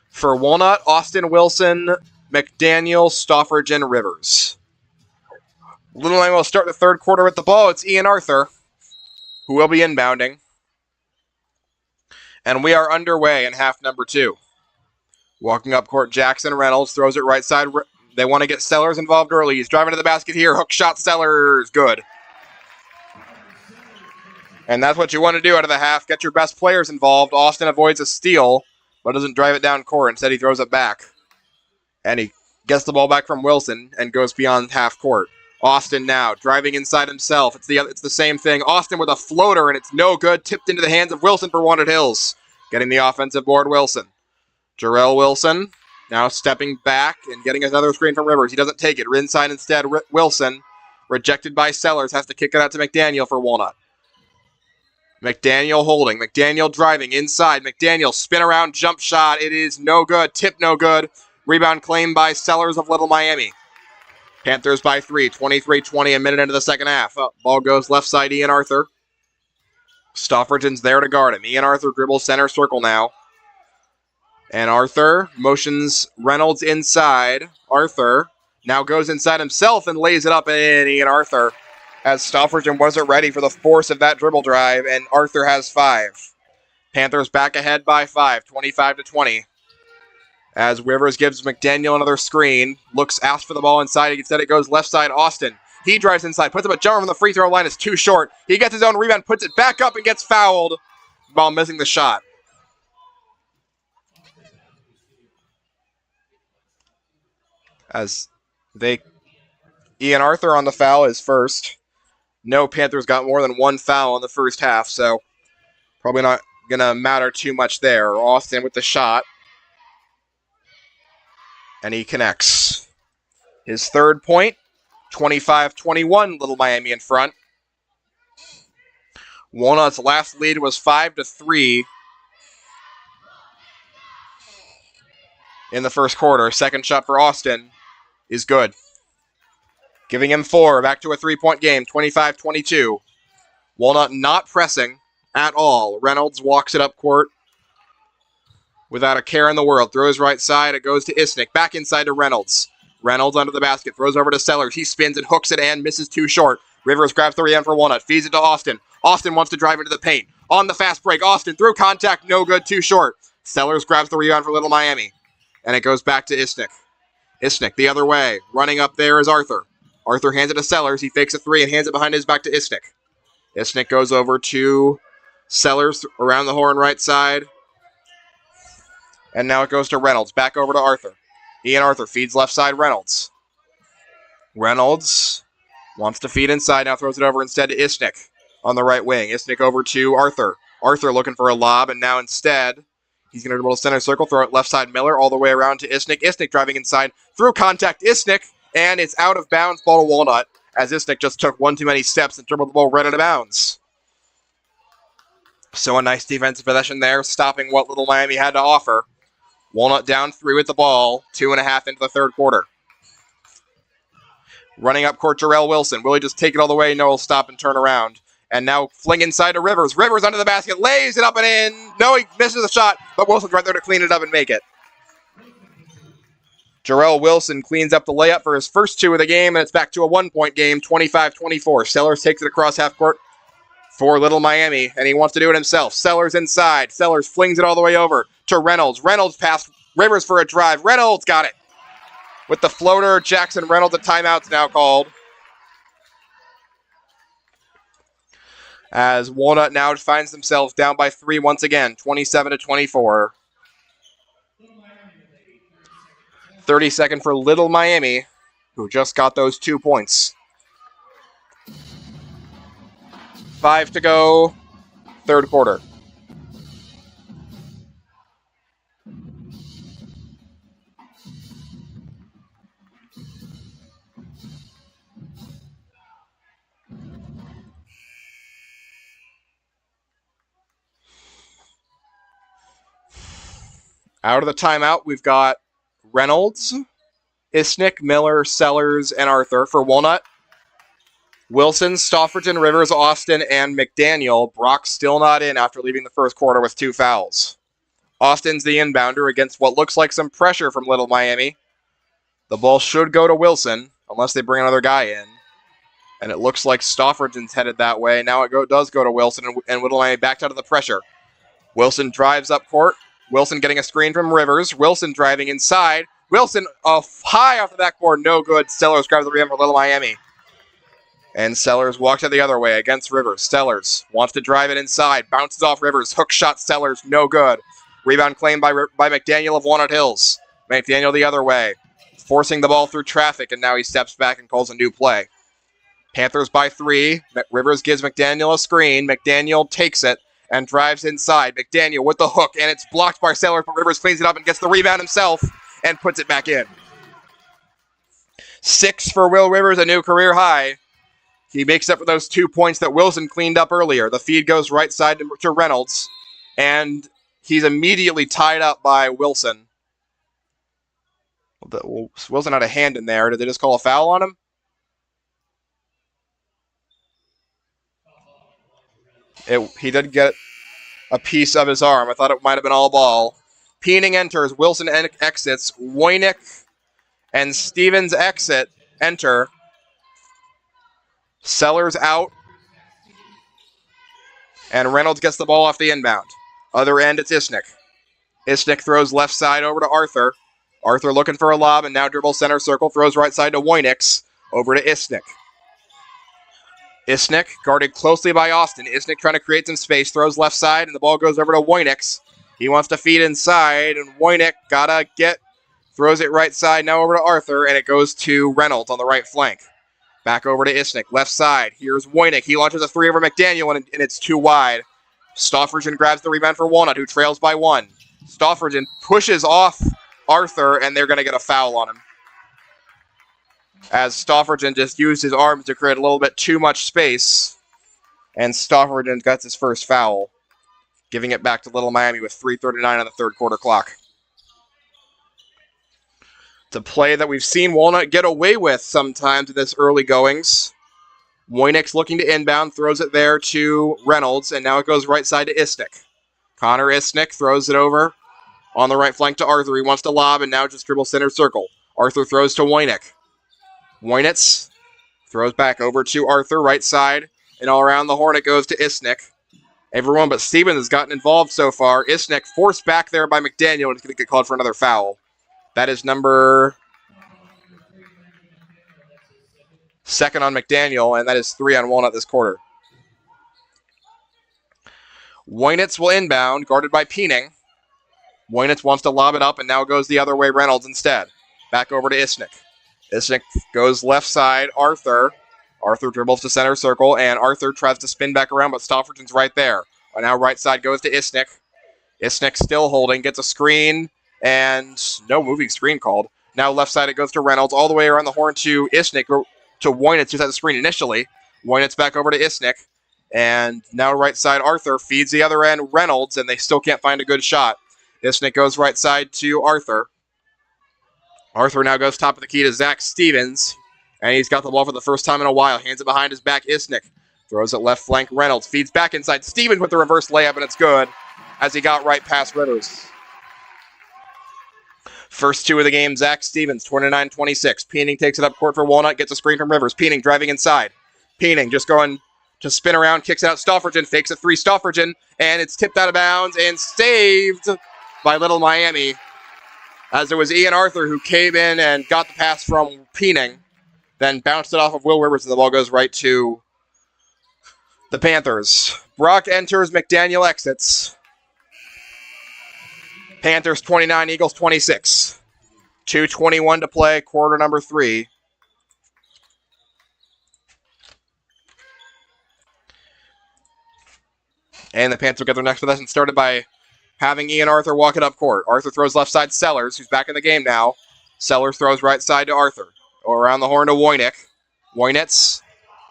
Speaker 1: For Walnut, Austin, Wilson, McDaniel, Stofferton, Rivers. Little Miami will start the third quarter with the ball. It's Ian Arthur, who will be inbounding. And we are underway in half number 2. Walking up court, Jackson Reynolds throws it right side. They want to get Sellers involved early. He's driving to the basket here. Hook shot, Sellers. Good. And that's what you want to do out of the half. Get your best players involved. Austin avoids a steal, but doesn't drive it down court. Instead, he throws it back. And he gets the ball back from Wilson and goes beyond half court. Austin now driving inside himself. It's the same thing. Austin with a floater, and it's no good. Tipped into the hands of Wilson for Walnut Hills. Getting the offensive board, Wilson. Jarrell Wilson now stepping back and getting another screen from Rivers. He doesn't take it. Inside instead, Wilson. Rejected by Sellers. Has to kick it out to McDaniel for Walnut. McDaniel holding. McDaniel driving inside. McDaniel spin around jump shot. It is no good. Tip no good. Rebound claimed by Sellers of Little Miami. Panthers by 3, 23-20, a minute into the second half. Ball goes left side, Ian Arthur. Stofferton's there to guard him. Ian Arthur dribbles center circle now. And Arthur motions Reynolds inside. Arthur now goes inside himself and lays it up in. Ian Arthur, as Stofferton wasn't ready for the force of that dribble drive, and Arthur has 5. Panthers back ahead by 5, 25-20. As Rivers gives McDaniel another screen, asks for the ball inside. Instead, it goes left side, Austin. He drives inside, puts up a jumper from the free throw line. It's too short. He gets his own rebound, puts it back up, and gets fouled while missing the shot. Ian Arthur on the foul is first. No Panthers got more than 1 foul in the first half, so probably not going to matter too much there. Austin with the shot. And he connects. His third point, 25-21, Little Miami in front. Walnut's last lead was 5-3 in the first quarter. Second shot for Austin is good. Giving him 4, back to a 3-point game, 25-22. Walnut not pressing at all. Reynolds walks it up court without a care in the world. Throws right side. It goes to Isnick. Back inside to Reynolds. Reynolds under the basket. Throws over to Sellers. He spins and hooks it and misses too short. Rivers grabs the rebound for Walnut. Feeds it to Austin. Austin wants to drive into the paint. On the fast break. Austin through contact. No good. Too short. Sellers grabs the rebound for Little Miami. And it goes back to Isnick. Isnick the other way. Running up there is Arthur. Arthur hands it to Sellers. He fakes a 3 and hands it behind his back to Isnick. Isnick goes over to Sellers around the horn right side. And now it goes to Reynolds. Back over to Arthur. Ian Arthur feeds left side Reynolds. Reynolds wants to feed inside. Now throws it over instead to Isnick on the right wing. Isnick over to Arthur. Arthur looking for a lob, and now instead he's going to dribble to center circle. Throw it left side Miller all the way around to Isnick. Isnick driving inside. Through contact Isnick. And it's out of bounds. Ball to Walnut. As Isnick just took one too many steps and dribbled the ball right out of bounds. So a nice defensive possession there, stopping what Little Miami had to offer. Walnut down 3 with the ball, 2.5 into the third quarter. Running up court, Jarrell Wilson. Will he just take it all the way? No, he'll stop and turn around. And now fling inside to Rivers. Rivers under the basket, lays it up and in. No, he misses the shot, but Wilson's right there to clean it up and make it. Jarrell Wilson cleans up the layup for his first 2 of the game, and it's back to a 1-point game, 25-24. Sellers takes it across half court for Little Miami, and he wants to do it himself. Sellers inside. Sellers flings it all the way over to Reynolds. Reynolds past Rivers for a drive. Reynolds got it. With the floater, Jackson Reynolds, a timeout's now called. As Walnut now finds themselves down by 3 once again, 27-24. 30-second for Little Miami, who just got those 2 points. 5 to go, third quarter. Out of the timeout, we've got Reynolds, Isnick, Miller, Sellers, and Arthur for Walnut. Wilson, Stofferton, Rivers, Austin, and McDaniel. Brock still not in after leaving the first quarter with 2 fouls. Austin's the inbounder against what looks like some pressure from Little Miami. The ball should go to Wilson, unless they bring another guy in. And it looks like Stofferton's headed that way. Now it does go to Wilson, and Little Miami backed out of the pressure. Wilson drives up court. Wilson getting a screen from Rivers. Wilson driving inside. Wilson high off the backboard, no good. Sellers grabs the rebound for Little Miami. And Sellers walks it the other way against Rivers. Sellers wants to drive it inside. Bounces off Rivers. Hook shot Sellers, no good. Rebound claimed by McDaniel of Walnut Hills. McDaniel the other way. Forcing the ball through traffic, and now he steps back and calls a new play. Panthers by 3. Rivers gives McDaniel a screen. McDaniel takes it and drives inside. McDaniel with the hook, and it's blocked by Sellers, but Rivers cleans it up and gets the rebound himself and puts it back in. 6 for Will Rivers, a new career high. He makes up for those 2 points that Wilson cleaned up earlier. The feed goes right side to Reynolds, and he's immediately tied up by Wilson. Wilson had a hand in there. Did they just call a foul on him? He did get a piece of his arm. I thought it might have been all ball. Peening enters. Wilson exits. Woynick and Stevens enter. Sellers out. And Reynolds gets the ball off the inbound. Other end, it's Isnick. Isnick throws left side over to Arthur. Arthur looking for a lob and now dribbles center circle. Throws right side to Woynick. Over to Isnick. Isnick guarded closely by Austin. Isnick trying to create some space. Throws left side and the ball goes over to Woynick. He wants to feed inside and Woynick throws it right side now over to Arthur and it goes to Reynolds on the right flank. Back over to Isnick, left side. Here's Woynick. He launches a 3 over McDaniel, and it's too wide. Stofferton grabs the rebound for Walnut, who trails by 1. Stofferton pushes off Arthur, and they're going to get a foul on him. As Stofferton just used his arms to create a little bit too much space, and Stofferton got his first foul, giving it back to Little Miami with 3:39 on the third quarter clock. It's a play that we've seen Walnut get away with sometimes in this early goings. Woynick's looking to inbound, throws it there to Reynolds, and now it goes right side to Isnick. Connor Isnick throws it over on the right flank to Arthur. He wants to lob and now just dribbles center circle. Arthur throws to Woynick. Woynitz throws back over to Arthur, right side, and all around the horn it goes to Isnick. Everyone but Stevens has gotten involved so far. Isnick forced back there by McDaniel and is going to get called for another foul. That is number 2 on McDaniel, and that is 3 on Walnut this quarter. Woynitz will inbound, guarded by Peening. Woynitz wants to lob it up, and now goes the other way, Reynolds instead. Back over to Isnick. Isnick goes left side, Arthur. Arthur dribbles to center circle, and Arthur tries to spin back around, but Stofferton's right there. And now right side goes to Isnick. Isnick still holding, gets a screen, and no moving screen called. Now left side it goes to Reynolds, all the way around the horn to Isnick, to Woynitz, who's had the screen initially. Woynitz back over to Isnick. And now right side, Arthur feeds the other end, Reynolds, and they still can't find a good shot. Isnick goes right side to Arthur. Arthur now goes top of the key to Zach Stevens. And he's got the ball for the first time in a while. Hands it behind his back, Isnick. Throws it left flank, Reynolds. Feeds back inside, Stevens with the reverse layup, and it's good as he got right past Rivers. First 2 of the game, Zach Stevens, 29-26. Peening takes it up court for Walnut, gets a screen from Rivers. Peening driving inside. Peening just going to spin around, kicks it out. Stofferton fakes a 3. Stofferton, and it's tipped out of bounds and saved by Little Miami. As it was Ian Arthur who came in and got the pass from Peening, then bounced it off of Will Rivers, and the ball goes right to The Panthers. Brock enters, McDaniel exits. Panthers 29, Eagles 26. 2:21 to play, quarter number 3. And the Panthers will get their next possession started by having Ian Arthur walk it up court. Arthur throws left side Sellers, who's back in the game now. Sellers throws right side to Arthur. Around the horn to Wojnik. Wojnitz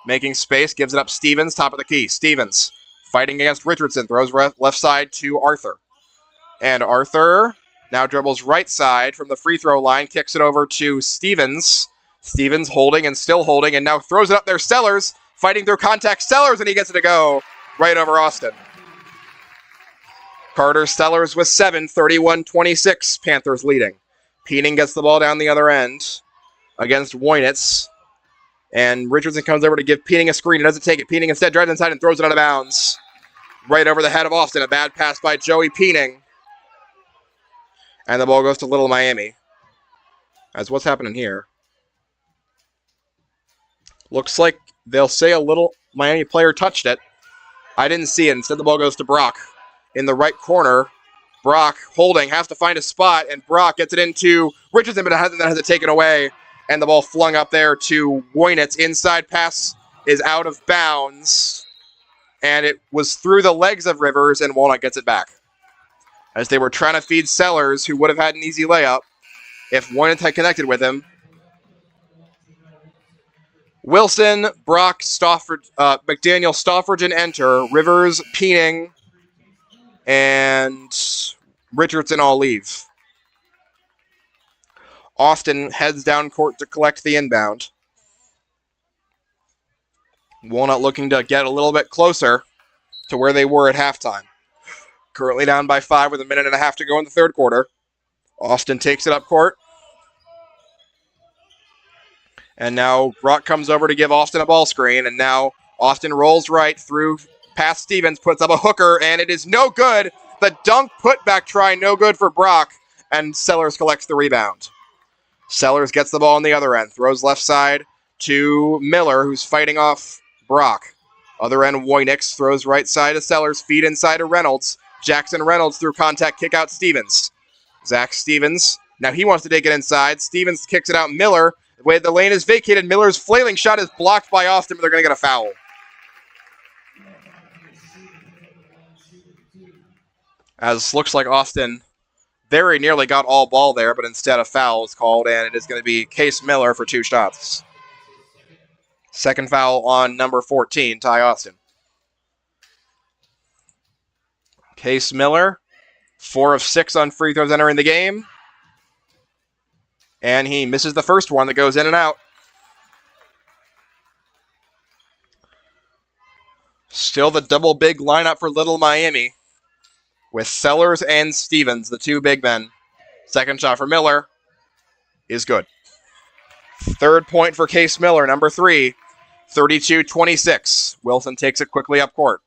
Speaker 1: making space, gives it up Stevens, top of the key. Stevens fighting against Richardson, throws left side to Arthur. And Arthur now dribbles right side from the free throw line, kicks it over to Stevens. Stevens holding and still holding, and now throws it up there. Sellers fighting through contact. Sellers, and he gets it to go right over Austin. Carter Sellers with 7, 31-26, Panthers leading. Peening gets the ball down the other end against Wojnitz. And Richardson comes over to give Peening a screen. He doesn't take it. Peening instead drives inside and throws it out of bounds. Right over the head of Austin. A bad pass by Joey Peening. And the ball goes to Little Miami. As what's happening here? Looks like they'll say a Little Miami player touched it. I didn't see it. Instead, the ball goes to Brock. In the right corner, Brock holding, has to find a spot, and Brock gets it into Richardson, but then has it taken away, and the ball flung up there to Wojnitz. Inside pass is out of bounds, and it was through the legs of Rivers, and Walnut gets it back. As they were trying to feed Sellers, who would have had an easy layup if Wojnitz had connected with him. Wilson, Brock, McDaniel, Stoffridge, enter. Rivers, Peening, and Richardson all leave. Austin heads down court to collect the inbound. Walnut looking to get a little bit closer to where they were at halftime. Currently down by 5 with a minute and a half to go in the third quarter. Austin takes it up court. And now Brock comes over to give Austin a ball screen, and now Austin rolls right through past Stevens, puts up a hooker, and it is no good. The dunk putback try, no good for Brock, and Sellers collects the rebound. Sellers gets the ball on the other end, throws left side to Miller, who's fighting off Brock. Other end, Wojnix throws right side to Sellers, feed inside to Reynolds. Jackson Reynolds through contact, kick out Stevens. Zach Stevens, now he wants to take it inside. Stevens kicks it out. Miller, the way the lane is vacated, Miller's flailing shot is blocked by Austin, but they're going to get a foul. As looks like Austin very nearly got all ball there, but instead a foul is called, and it is going to be Case Miller for 2 shots. Second foul on number 14, Ty Austin. Case Miller, 4 of 6 on free throws entering the game. And he misses the first one that goes in and out. Still the double big lineup for Little Miami, with Sellers and Stevens, the 2 big men. Second shot for Miller is good. Third point for Case Miller, number 3, 32-26. Wilson takes it quickly up court.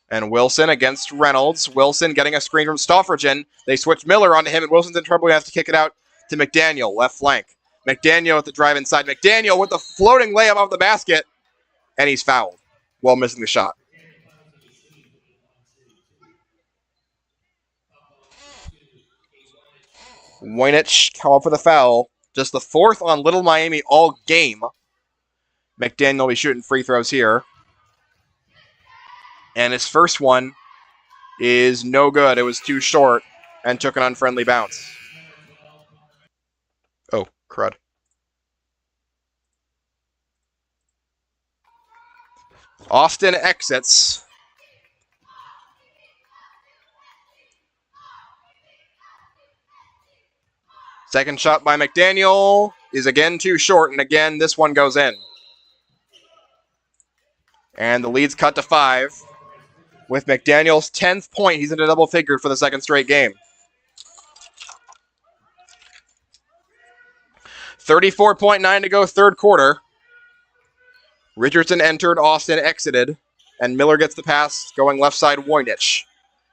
Speaker 1: And Wilson against Reynolds. Wilson getting a screen from Stoffridge. They switch Miller onto him, and Wilson's in trouble. He has to kick it out to McDaniel, left flank. McDaniel at the drive inside. McDaniel with the floating layup off the basket, and he's fouled while missing the shot. Wojnich come up with a foul. Just the 4th on Little Miami all game. McDaniel will be shooting free throws here. And his first one is no good. It was too short and took an unfriendly bounce. Oh, crud. Austin exits. Second shot by McDaniel is again too short, and again this one goes in. And the lead's cut to 5. With McDaniel's 10th point, he's in a double figure for the second straight game. 34.9 to go, third quarter. Richardson entered, Austin exited, and Miller gets the pass going left side, Wojnich.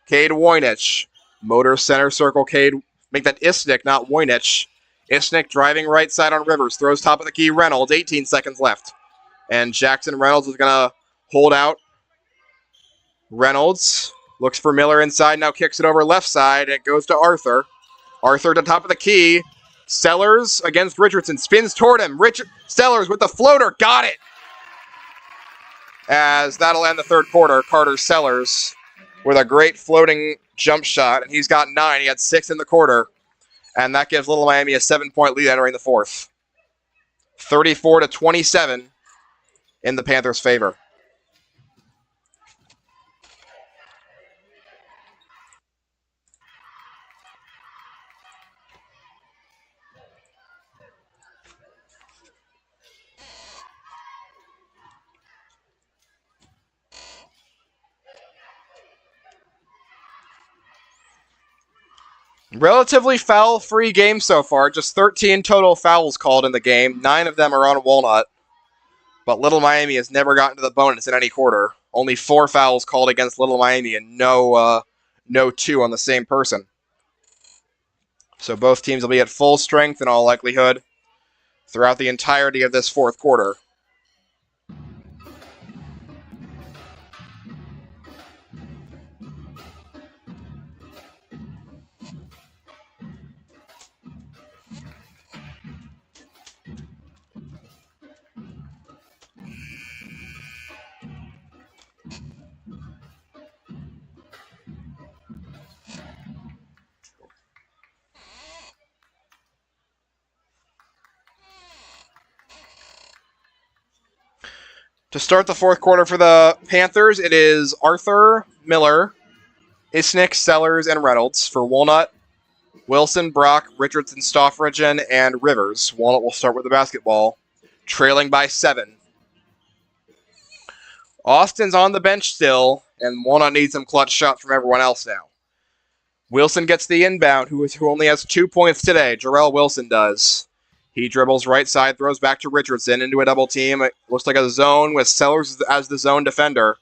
Speaker 1: Cade Wojnich. Motor center circle, Cade. Make that Isnick, not Wojnich. Isnick driving right side on Rivers. Throws top of the key, Reynolds. 18 seconds left. And Jackson Reynolds is going to hold out Reynolds looks for Miller inside, now kicks it over left side, and it goes to Arthur. Arthur to top of the key. Sellers against Richardson, spins toward him. Sellers with the floater, got it! As that'll end the third quarter, Carter Sellers with a great floating jump shot, and he's got 9. He had 6 in the quarter, and that gives Little Miami a 7-point lead entering the fourth. 34-27 in the Panthers' favor. Relatively foul-free game so far. Just 13 total fouls called in the game. 9 of them are on Walnut. But Little Miami has never gotten to the bonus in any quarter. Only 4 fouls called against Little Miami and no 2 on the same person. So both teams will be at full strength in all likelihood throughout the entirety of this fourth quarter. To start the fourth quarter for the Panthers, it is Arthur, Miller, Isnick, Sellers, and Reynolds. For Walnut, Wilson, Brock, Richardson, Stoffridgen, and Rivers. Walnut will start with the basketball, trailing by 7. Austin's on the bench still, and Walnut needs some clutch shots from everyone else now. Wilson gets the inbound, who only has 2 points today. Jarrell Wilson does. He dribbles right side, throws back to Richardson into a double team. It looks like a zone with Sellers as the zone defender.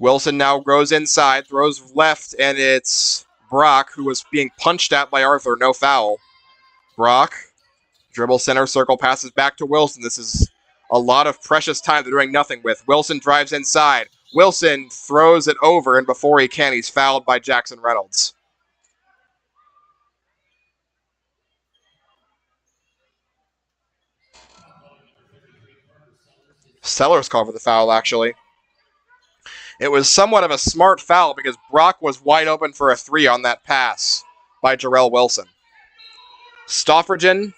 Speaker 1: Wilson now goes inside, throws left, and it's Brock, who was being punched at by Arthur. No foul. Brock, dribble center circle, passes back to Wilson. This is a lot of precious time they're doing nothing with. Wilson drives inside. Wilson throws it over, and before he can, he's fouled by Jackson Reynolds. Sellers called for the foul, actually. It was somewhat of a smart foul because Brock was wide open for a 3 on that pass by Jarrell Wilson. Stoffridgen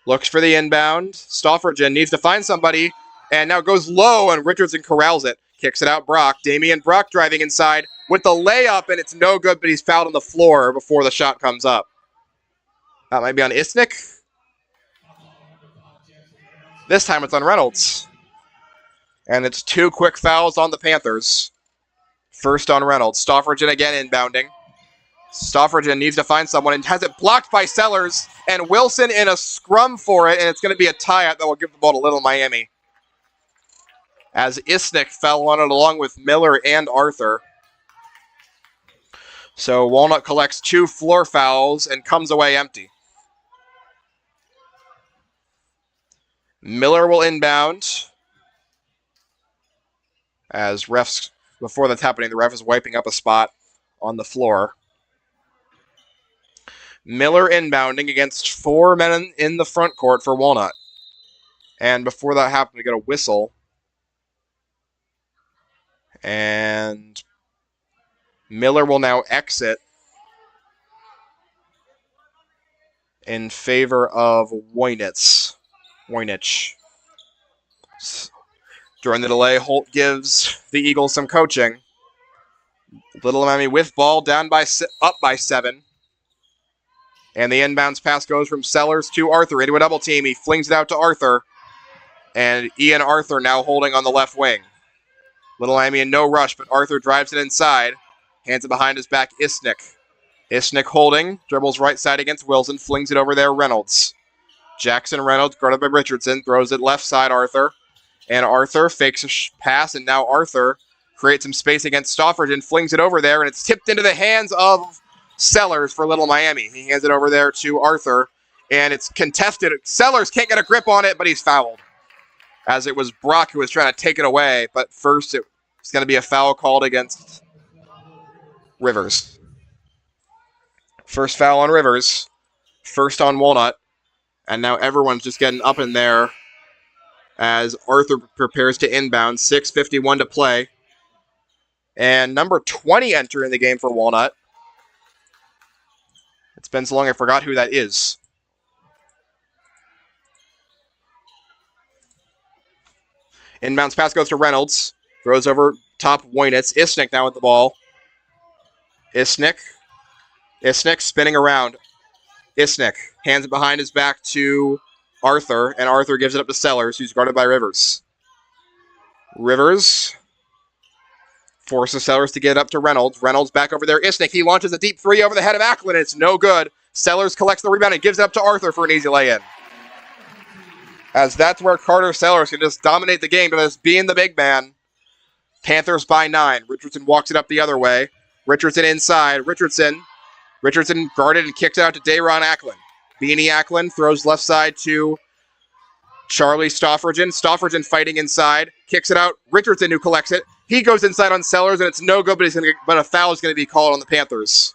Speaker 1: looks for the inbound. Stoffridgen needs to find somebody and now goes low, and Richardson corrals it. Kicks it out Brock. Damian Brock driving inside with the layup, and it's no good, but he's fouled on the floor before the shot comes up. That might be on Isnick. This time it's on Reynolds. And it's 2 quick fouls on the Panthers. First on Reynolds. Stoffridgen again inbounding. Stoffridgen needs to find someone and has it blocked by Sellers. And Wilson in a scrum for it, and it's going to be a tie-up that will give the ball to Little Miami. As Isnick fell on it along with Miller and Arthur. So Walnut collects 2 floor fouls and comes away empty. Miller will inbound. As refs, before that's happening, the ref is wiping up a spot on the floor. Miller inbounding against 4 men in the front court for Walnut. And before that happened, we get a whistle. And Miller will now exit in favor of Voynich. During the delay, Holt gives the Eagles some coaching. Little Miami with ball, up by 7. And the inbounds pass goes from Sellers to Arthur into a double team. He flings it out to Arthur. And Ian Arthur now holding on the left wing. Little Miami in no rush, but Arthur drives it inside. Hands it behind his back, Isnick. Isnick holding, dribbles right side against Wilson, flings it over there, Reynolds. Jackson Reynolds, guarded by Richardson, throws it left side, Arthur. And Arthur fakes a pass, and now Arthur creates some space against Stoffridge and flings it over there, and it's tipped into the hands of Sellers for Little Miami. He hands it over there to Arthur, and it's contested. Sellers can't get a grip on it, but he's fouled. As it was Brock who was trying to take it away, but first It's going to be a foul called against Rivers. First foul on Rivers. First on Walnut. And now everyone's just getting up in there as Arthur prepares to inbound. 6:51 to play. And number 20 entering the game for Walnut. It's been so long I forgot who that is. Inbounds pass goes to Reynolds. Throws over top Woynitz. Isnick now with the ball. Isnick spinning around. Isnick hands it behind his back to Arthur, and Arthur gives it up to Sellers, who's guarded by Rivers. Rivers forces Sellers to get it up to Reynolds. Reynolds back over there. Isnick, he launches a deep three over the head of Acklin, and it's no good. Sellers collects the rebound and gives it up to Arthur for an easy lay-in. As that's where Carter Sellers can just dominate the game, but as being the big man. Panthers by 9. Richardson walks it up the other way. Richardson inside. Richardson guarded and kicks it out to Dayron Acklin. Beanie Acklin throws left side to Charlie Stoffridgen. Stoffridgen fighting inside. Kicks it out. Richardson who collects it. He goes inside on Sellers, and it's no good, but a foul is going to be called on the Panthers.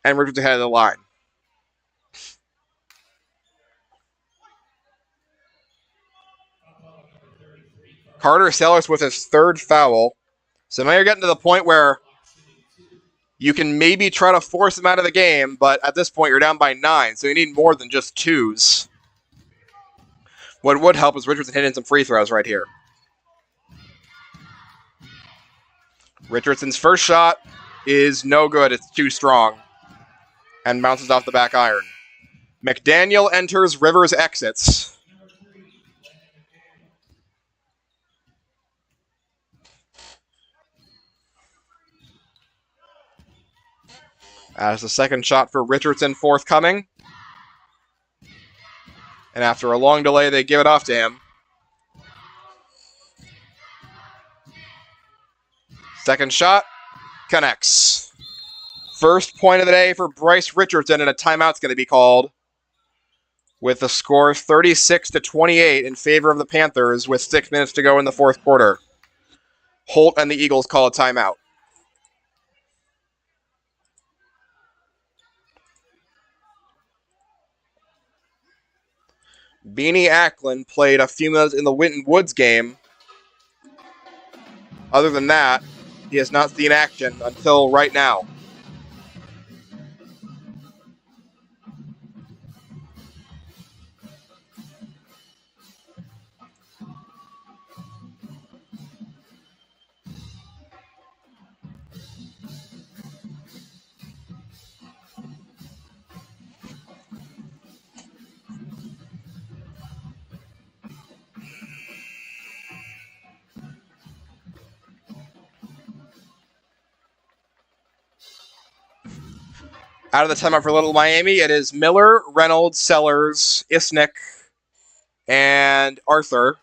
Speaker 1: And Richardson headed to the line. Carter Sellers with his third foul. So now you're getting to the point where you can maybe try to force him out of the game, but at this point you're down by 9, so you need more than just 2s. What would help is Richardson hitting some free throws right here. Richardson's first shot is no good. It's too strong. And bounces off the back iron. McDaniel enters, Rivers exits. As the second shot for Richardson forthcoming. And after a long delay, they give it off to him. Second shot, connects. First point of the day for Bryce Richardson, and a timeout's going to be called. With the score 36-28 in favor of the Panthers with 6 minutes to go in the fourth quarter. Holt and the Eagles call a timeout. Beanie Acklin played a few minutes in the Winton Woods game. Other than that, he has not seen action until right now. Out of the timeout for Little Miami, it is Miller, Reynolds, Sellers, Isnick, and Arthur.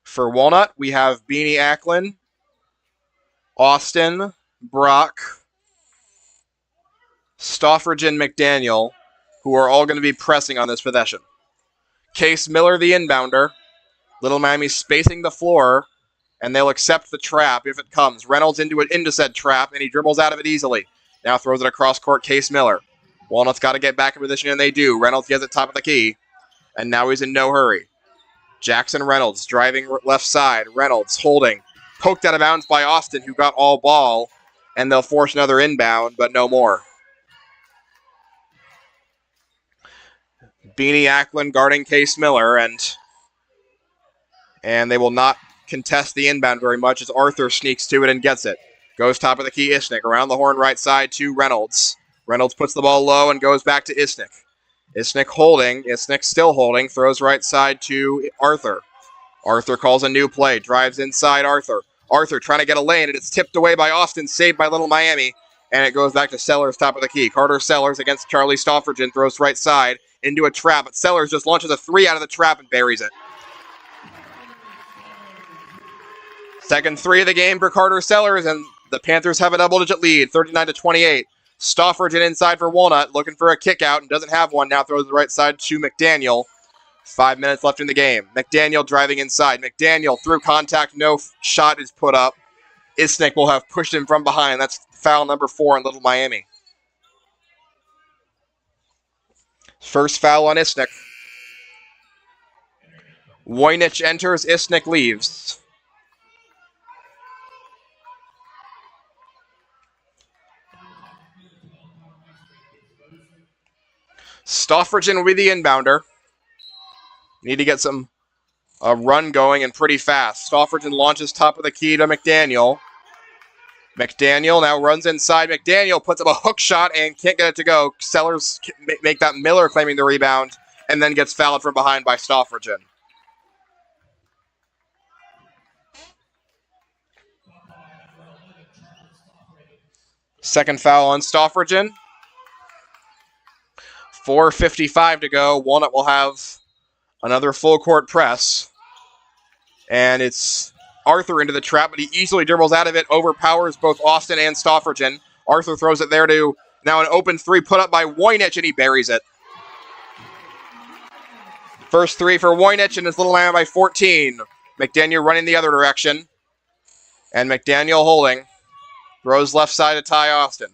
Speaker 1: For Walnut, we have Beanie Acklin, Austin, Brock, Stoffridge, and McDaniel, who are all going to be pressing on this possession. Case Miller, the inbounder. Little Miami spacing the floor, and they'll accept the trap if it comes. Reynolds into said trap, and he dribbles out of it easily. Now throws it across court, Case Miller. Walnut's got to get back in position, and they do. Reynolds gets it top of the key, and now he's in no hurry. Jackson Reynolds driving left side. Reynolds holding. Poked out of bounds by Austin, who got all ball, and they'll force another inbound, but no more. Beanie Acklin guarding Case Miller, and they will not contest the inbound very much as Arthur sneaks to it and gets it. Goes top of the key, Isnick. Around the horn right side to Reynolds. Reynolds puts the ball low and goes back to Isnick. Isnick holding. Isnick still holding. Throws right side to Arthur. Arthur calls a new play. Drives inside Arthur. Arthur trying to get a lane, and it's tipped away by Austin. Saved by Little Miami. And it goes back to Sellers, top of the key. Carter Sellers against Charlie Stoffridgen. Throws right side into a trap. But Sellers just launches a 3 out of the trap and buries it. Second 3 of the game for Carter Sellers, and the Panthers have a double-digit lead, 39-28. Stoffridgen inside for Walnut, looking for a kick out and doesn't have one. Now throws the right side to McDaniel. 5 minutes left in the game. McDaniel driving inside. McDaniel through contact. No shot is put up. Isnick will have pushed him from behind. That's foul number 4 on Little Miami. First foul on Isnick. Voynich enters. Isnick leaves. Stoffridgen will be the inbounder. Need to get a run going and pretty fast. Stoffridgen launches top of the key to McDaniel. McDaniel now runs inside. McDaniel puts up a hook shot and can't get it to go. Sellers make that Miller claiming the rebound and then gets fouled from behind by Stoffridgen. Second foul on Stoffridgen. 4:55 to go. Walnut will have another full court press. And it's Arthur into the trap, but he easily dribbles out of it, overpowers both Austin and Stoffridgen. Arthur throws it there to now an open three put up by Voynich, and he buries it. First three for Voynich, and it's Little Miami by 14. McDaniel running the other direction. And McDaniel holding. Throws left side to Ty Austin.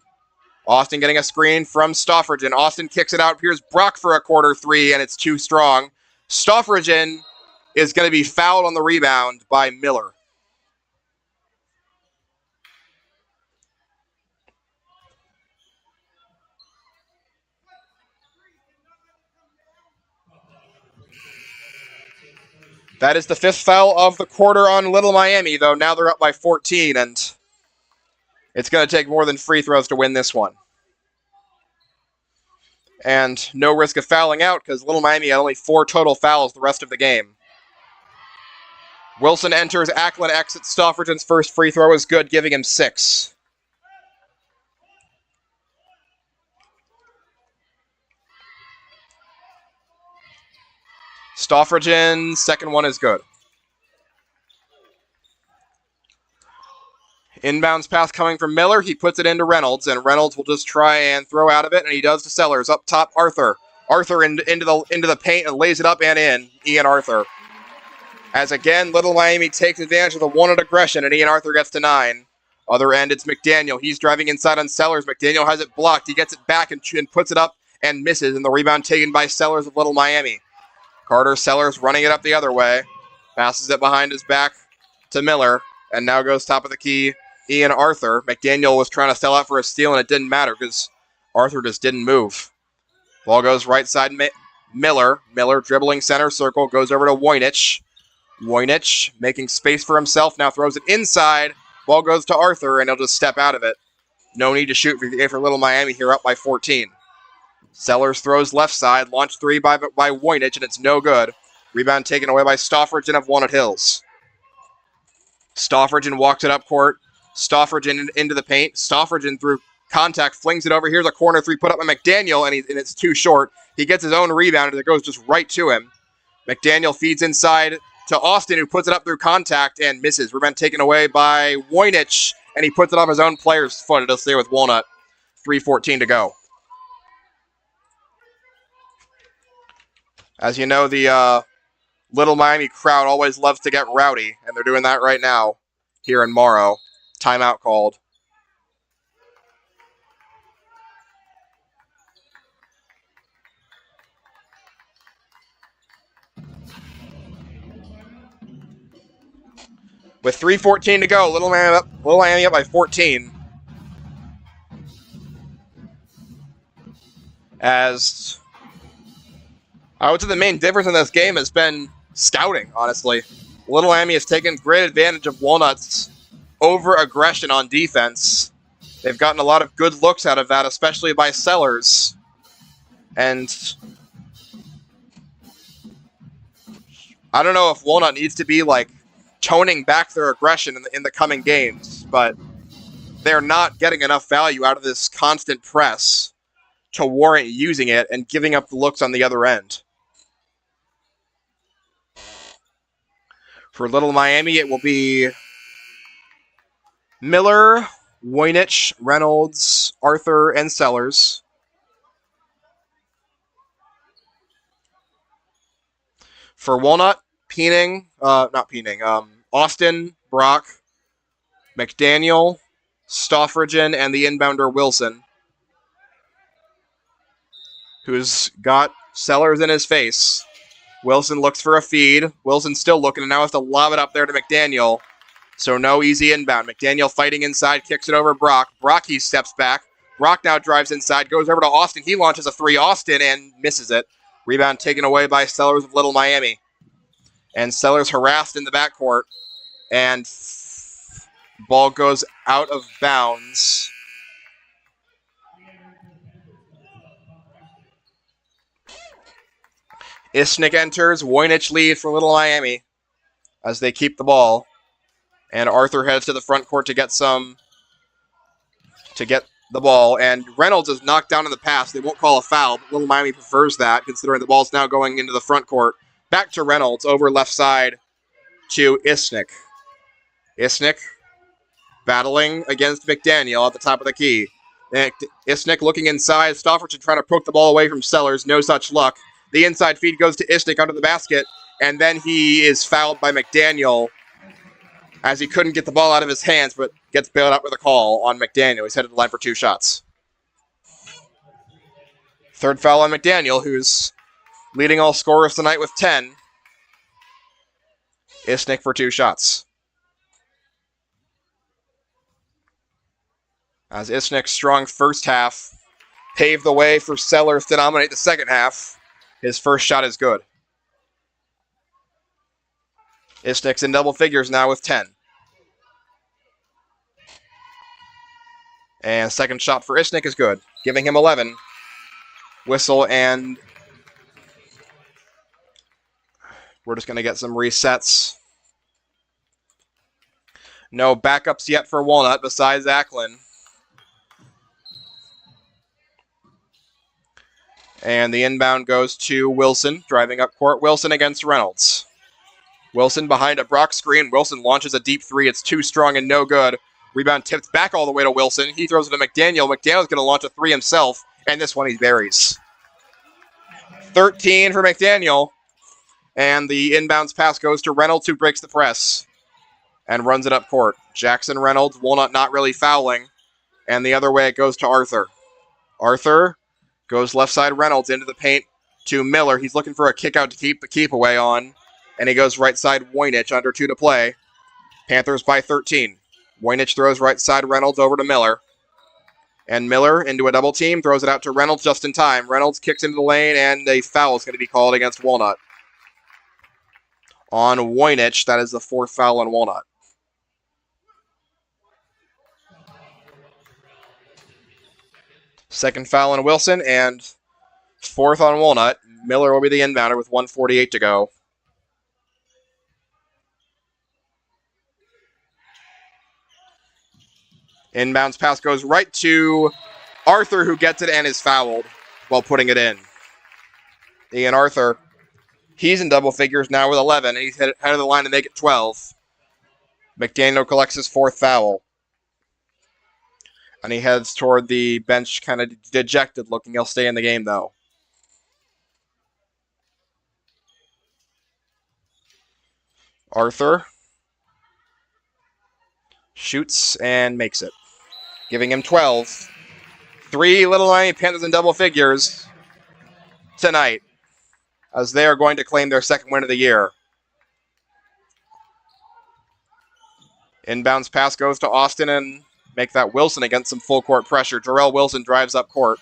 Speaker 1: Austin getting a screen from Stoffridgen. Austin kicks it out. Here's Brock for a corner three, and it's too strong. Stoffridgen is going to be fouled on the rebound by Miller. That is the 5th foul of the quarter on Little Miami, though now they're up by 14, and it's going to take more than free throws to win this one. And no risk of fouling out because Little Miami had only 4 total fouls the rest of the game. Wilson enters, Acklin exits. Stoffridgen's first free throw is good, giving him 6. Stoffridgen's second one is good. Inbounds pass coming from Miller. He puts it into Reynolds, and Reynolds will just try and throw out of it, and he does to Sellers. Up top, Arthur. Arthur into the paint and lays it up and in. Ian Arthur. As again, Little Miami takes advantage of the wanted aggression, and Ian Arthur gets to 9. Other end, it's McDaniel. He's driving inside on Sellers. McDaniel has it blocked. He gets it back and puts it up and misses, and the rebound taken by Sellers of Little Miami. Carter Sellers running it up the other way. Passes it behind his back to Miller, and now goes top of the key. Ian Arthur. McDaniel was trying to sell out for a steal, and it didn't matter because Arthur just didn't move. Ball goes right side Miller. Miller dribbling center circle. Goes over to Voynich. Voynich making space for himself. Now throws it inside. Ball goes to Arthur, and he'll just step out of it. No need to shoot for Little Miami here, up by 14. Sellers throws left side. Launch three by Voynich, and it's no good. Rebound taken away by Stoffridgen of Walnut Hills. Stoffridgen walks it up court. Stoffridgen into the paint. Stoffridgen through contact flings it over. Here's a corner three put up by McDaniel, and it's too short. He gets his own rebound, and it goes just right to him. McDaniel feeds inside to Austin, who puts it up through contact and misses. Rebound taken away by Voynich, and he puts it off his own player's foot. It'll stay with Walnut. 3:14 to go. As you know, the Little Miami crowd always loves to get rowdy, and they're doing that right now here in Morrow. Timeout called. With 3:14 to go, Little Miami up by 14. As I would say the main difference in this game has been scouting, honestly. Little Miami has taken great advantage of Walnut's over-aggression on defense. They've gotten a lot of good looks out of that, especially by Sellers. And I don't know if Walnut needs to be, toning back their aggression in the coming games, but they're not getting enough value out of this constant press to warrant using it and giving up the looks on the other end. For Little Miami, it will be Miller, Voynich, Reynolds, Arthur, and Sellers. For Walnut, Austin, Brock, McDaniel, Stoffridgen, and the inbounder Wilson, who's got Sellers in his face. Wilson looks for a feed. Wilson's still looking and now has to lob it up there to McDaniel. So no easy inbound. McDaniel fighting inside, kicks it over Brock. Brock, he steps back. Brock now drives inside, goes over to Austin. He launches a three. Austin and misses it. Rebound taken away by Sellers of Little Miami. And Sellers harassed in the backcourt. And ball goes out of bounds. Isnick enters. Voynich leads for Little Miami as they keep the ball. And Arthur heads to the front court to get the ball. And Reynolds is knocked down in the pass. They won't call a foul, but Little Miami prefers that, considering the ball's now going into the front court. Back to Reynolds, over left side to Isnick. Isnick battling against McDaniel at the top of the key. Isnick looking inside. Stoffridgen trying to poke the ball away from Sellers. No such luck. The inside feed goes to Isnick under the basket, and then he is fouled by McDaniel as he couldn't get the ball out of his hands, but gets bailed out with a call on McDaniel. He's headed to the line for 2 shots. Third foul on McDaniel, who's leading all scorers tonight with 10. Isnick for 2 shots. As Isnick's strong first half paved the way for Sellers to dominate the second half, his first shot is good. Isnick's in double figures now with 10. And second shot for Isnick is good, giving him 11. Whistle, and we're just going to get some resets. No backups yet for Walnut besides Acklin. And the inbound goes to Wilson, driving up court. Wilson against Reynolds. Wilson behind a Brock screen. Wilson launches a deep three. It's too strong and no good. Rebound tipped back all the way to Wilson. He throws it to McDaniel. McDaniel's going to launch a three himself, and this one he buries. 13 for McDaniel. And the inbounds pass goes to Reynolds, who breaks the press and runs it up court. Jackson Reynolds, Walnut not really fouling. And the other way it goes to Arthur. Arthur goes left side Reynolds into the paint to Miller. He's looking for a kick out to keep the keep away on. And he goes right side Voynich, under 2 to play. Panthers by 13. Voynich throws right side Reynolds over to Miller. And Miller into a double team, throws it out to Reynolds just in time. Reynolds kicks into the lane, and a foul is going to be called against Walnut. On Voynich, that is the 4th foul on Walnut. Second foul on Wilson, and 4th on Walnut. Miller will be the inbounder with 1:48 to go. Inbounds pass goes right to Arthur, who gets it and is fouled while putting it in. Ian Arthur, he's in double figures now with 11, and he's headed of the line to make it 12. McDaniel collects his 4th foul. And he heads toward the bench, kind of dejected looking. He'll stay in the game, though. Arthur shoots and makes it, giving him 12. 3 Little Miami Panthers in double figures tonight, as they are going to claim their 2nd win of the year. Inbounds pass goes to Austin and make that Wilson against some full court pressure. Jarrell Wilson drives up court.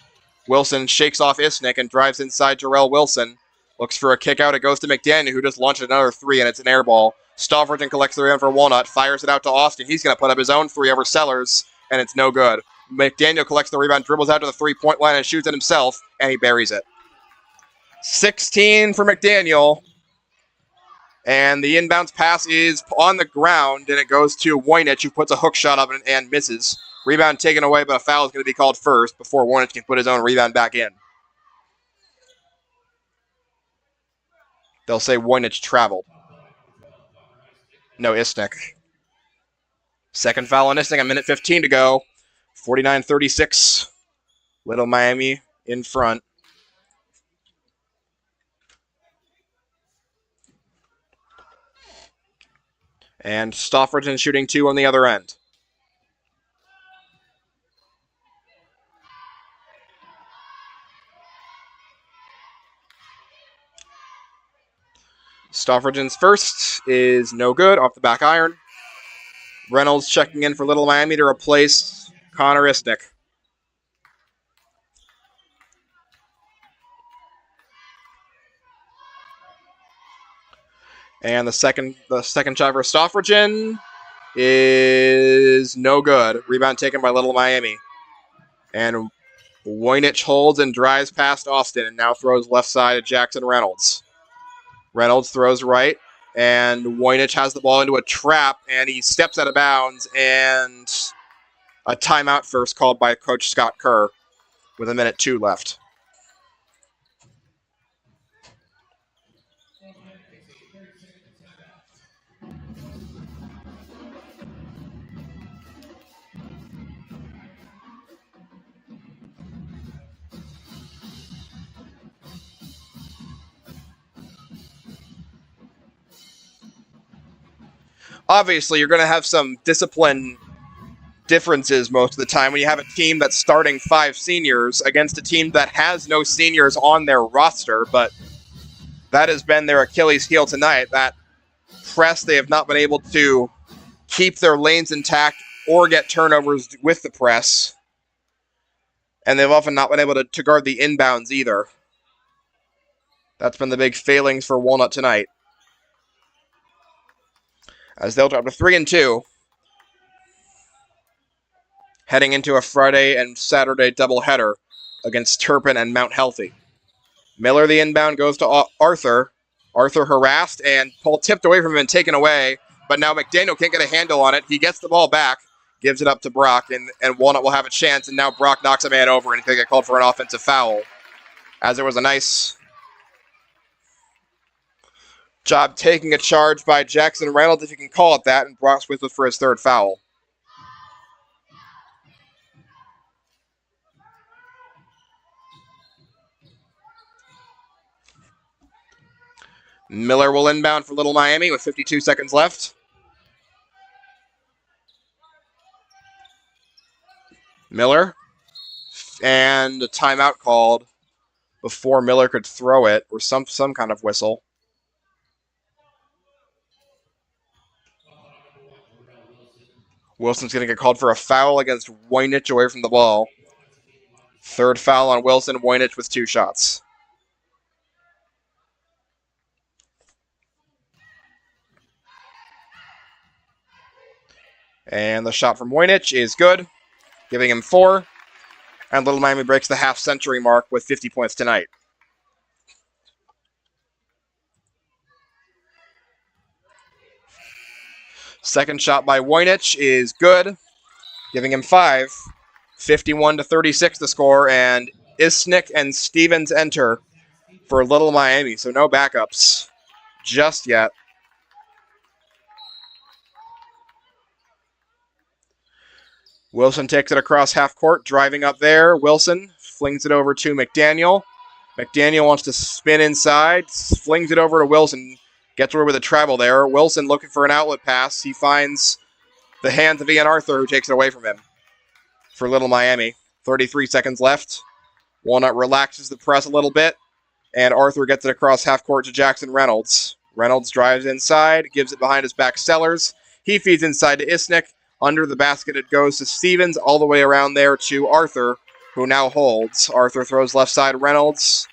Speaker 1: Wilson shakes off Isnick and drives inside Jarrell Wilson. Looks for a kick out. It goes to McDaniel, who just launched another 3, and it's an air ball. Stoffridgen collects the rebound for Walnut, fires it out to Austin. He's going to put up his own 3 over Sellers, and it's no good. McDaniel collects the rebound, dribbles out to the 3-point line, and shoots it himself, and he buries it. 16 for McDaniel. And the inbounds pass is on the ground, and it goes to Voynich, who puts a hook shot up and misses. Rebound taken away, but a foul is going to be called first before Voynich can put his own rebound back in. They'll say Voynich traveled. No, Isnick. Second foul on Isnick, a minute 15 to go. 49-36. Little Miami in front. And Stoffordson shooting 2 on the other end. Stoffordsen's first is no good, off the back iron. Reynolds checking in for Little Miami to replace Connor Isnick. And the second shot for Stoffordson is no good. Rebound taken by Little Miami. And Voynich holds and drives past Austin and now throws left side at Jackson Reynolds. Reynolds throws right, and Voynich has the ball into a trap, and he steps out of bounds, and a timeout first called by Coach Scott Kerr with 1:02 left. Obviously, you're going to have some discipline differences most of the time when you have a team that's starting 5 seniors against a team that has no seniors on their roster, but that has been their Achilles heel tonight. That press, they have not been able to keep their lanes intact or get turnovers with the press, and they've often not been able to guard the inbounds either. That's been the big failings for Walnut tonight, as they'll drop to 3-2, heading into a Friday and Saturday doubleheader against Turpin and Mount Healthy. Miller, the inbound, goes to Arthur. Arthur harassed and Paul tipped away from him and taken away, but now McDaniel can't get a handle on it. He gets the ball back, gives it up to Brock, and Walnut will have a chance, and now Brock knocks a man over and he's going to get called for an offensive foul, as there was a nice job taking a charge by Jackson Reynolds, if you can call it that, and Brock's whistled for his 3rd foul. Miller will inbound for Little Miami with 52 seconds left. Miller, and a timeout called before Miller could throw it, or some kind of whistle. Wilson's going to get called for a foul against Voynich away from the ball. 3rd foul on Wilson. Voynich with 2 shots. And the shot from Voynich is good, giving him 4. And Little Miami breaks the half-century mark with 50 points tonight. Second shot by Voynich is good, giving him 5. 51-36 the score, and Isnick and Stevens enter for Little Miami, so no backups just yet. Wilson takes it across half court, driving up there. Wilson flings it over to McDaniel. McDaniel wants to spin inside, flings it over to Wilson, gets away with a travel there. Wilson looking for an outlet pass. He finds the hands of Ian Arthur, who takes it away from him for Little Miami. 33 seconds left. Walnut relaxes the press a little bit, and Arthur gets it across half court to Jackson Reynolds. Reynolds drives inside, gives it behind his back Sellers. He feeds inside to Isnick. Under the basket it goes to Stevens, all the way around there to Arthur, who now holds. Arthur throws left side Reynolds.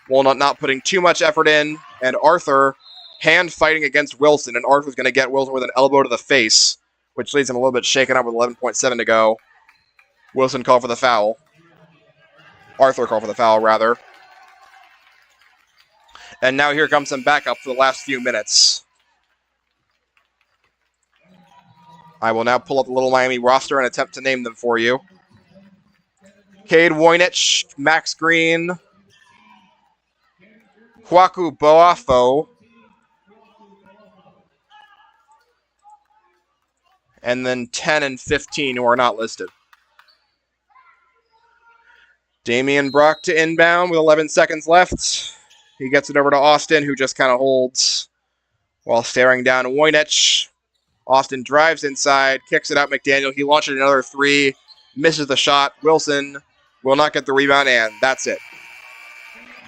Speaker 1: Walnut not putting too much effort in, and Arthur hand fighting against Wilson, and Arthur's going to get Wilson with an elbow to the face, which leaves him a little bit shaken up with 11.7 to go. Wilson called for the foul. Arthur called for the foul, rather. And now here comes some backup for the last few minutes. I will now pull up the Little Miami roster and attempt to name them for you. Cade Voynich, Max Green, Kwaku Boafo, and then 10 and 15 who are not listed. Damian Brock to inbound with 11 seconds left. He gets it over to Austin, who just kind of holds while staring down Voynich. Austin drives inside, kicks it out McDaniel. He launches another three, misses the shot. Wilson will not get the rebound, and that's it.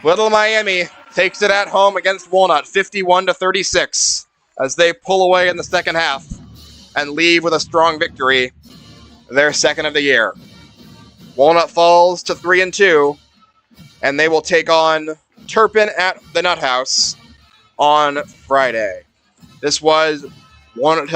Speaker 1: Little Miami takes it at home against Walnut, 51-36, as they pull away in the second half and leave with a strong victory, their second of the year. Walnut falls to 3-2, and they will take on Turpin at the Nut House on Friday. This was Walnut Hills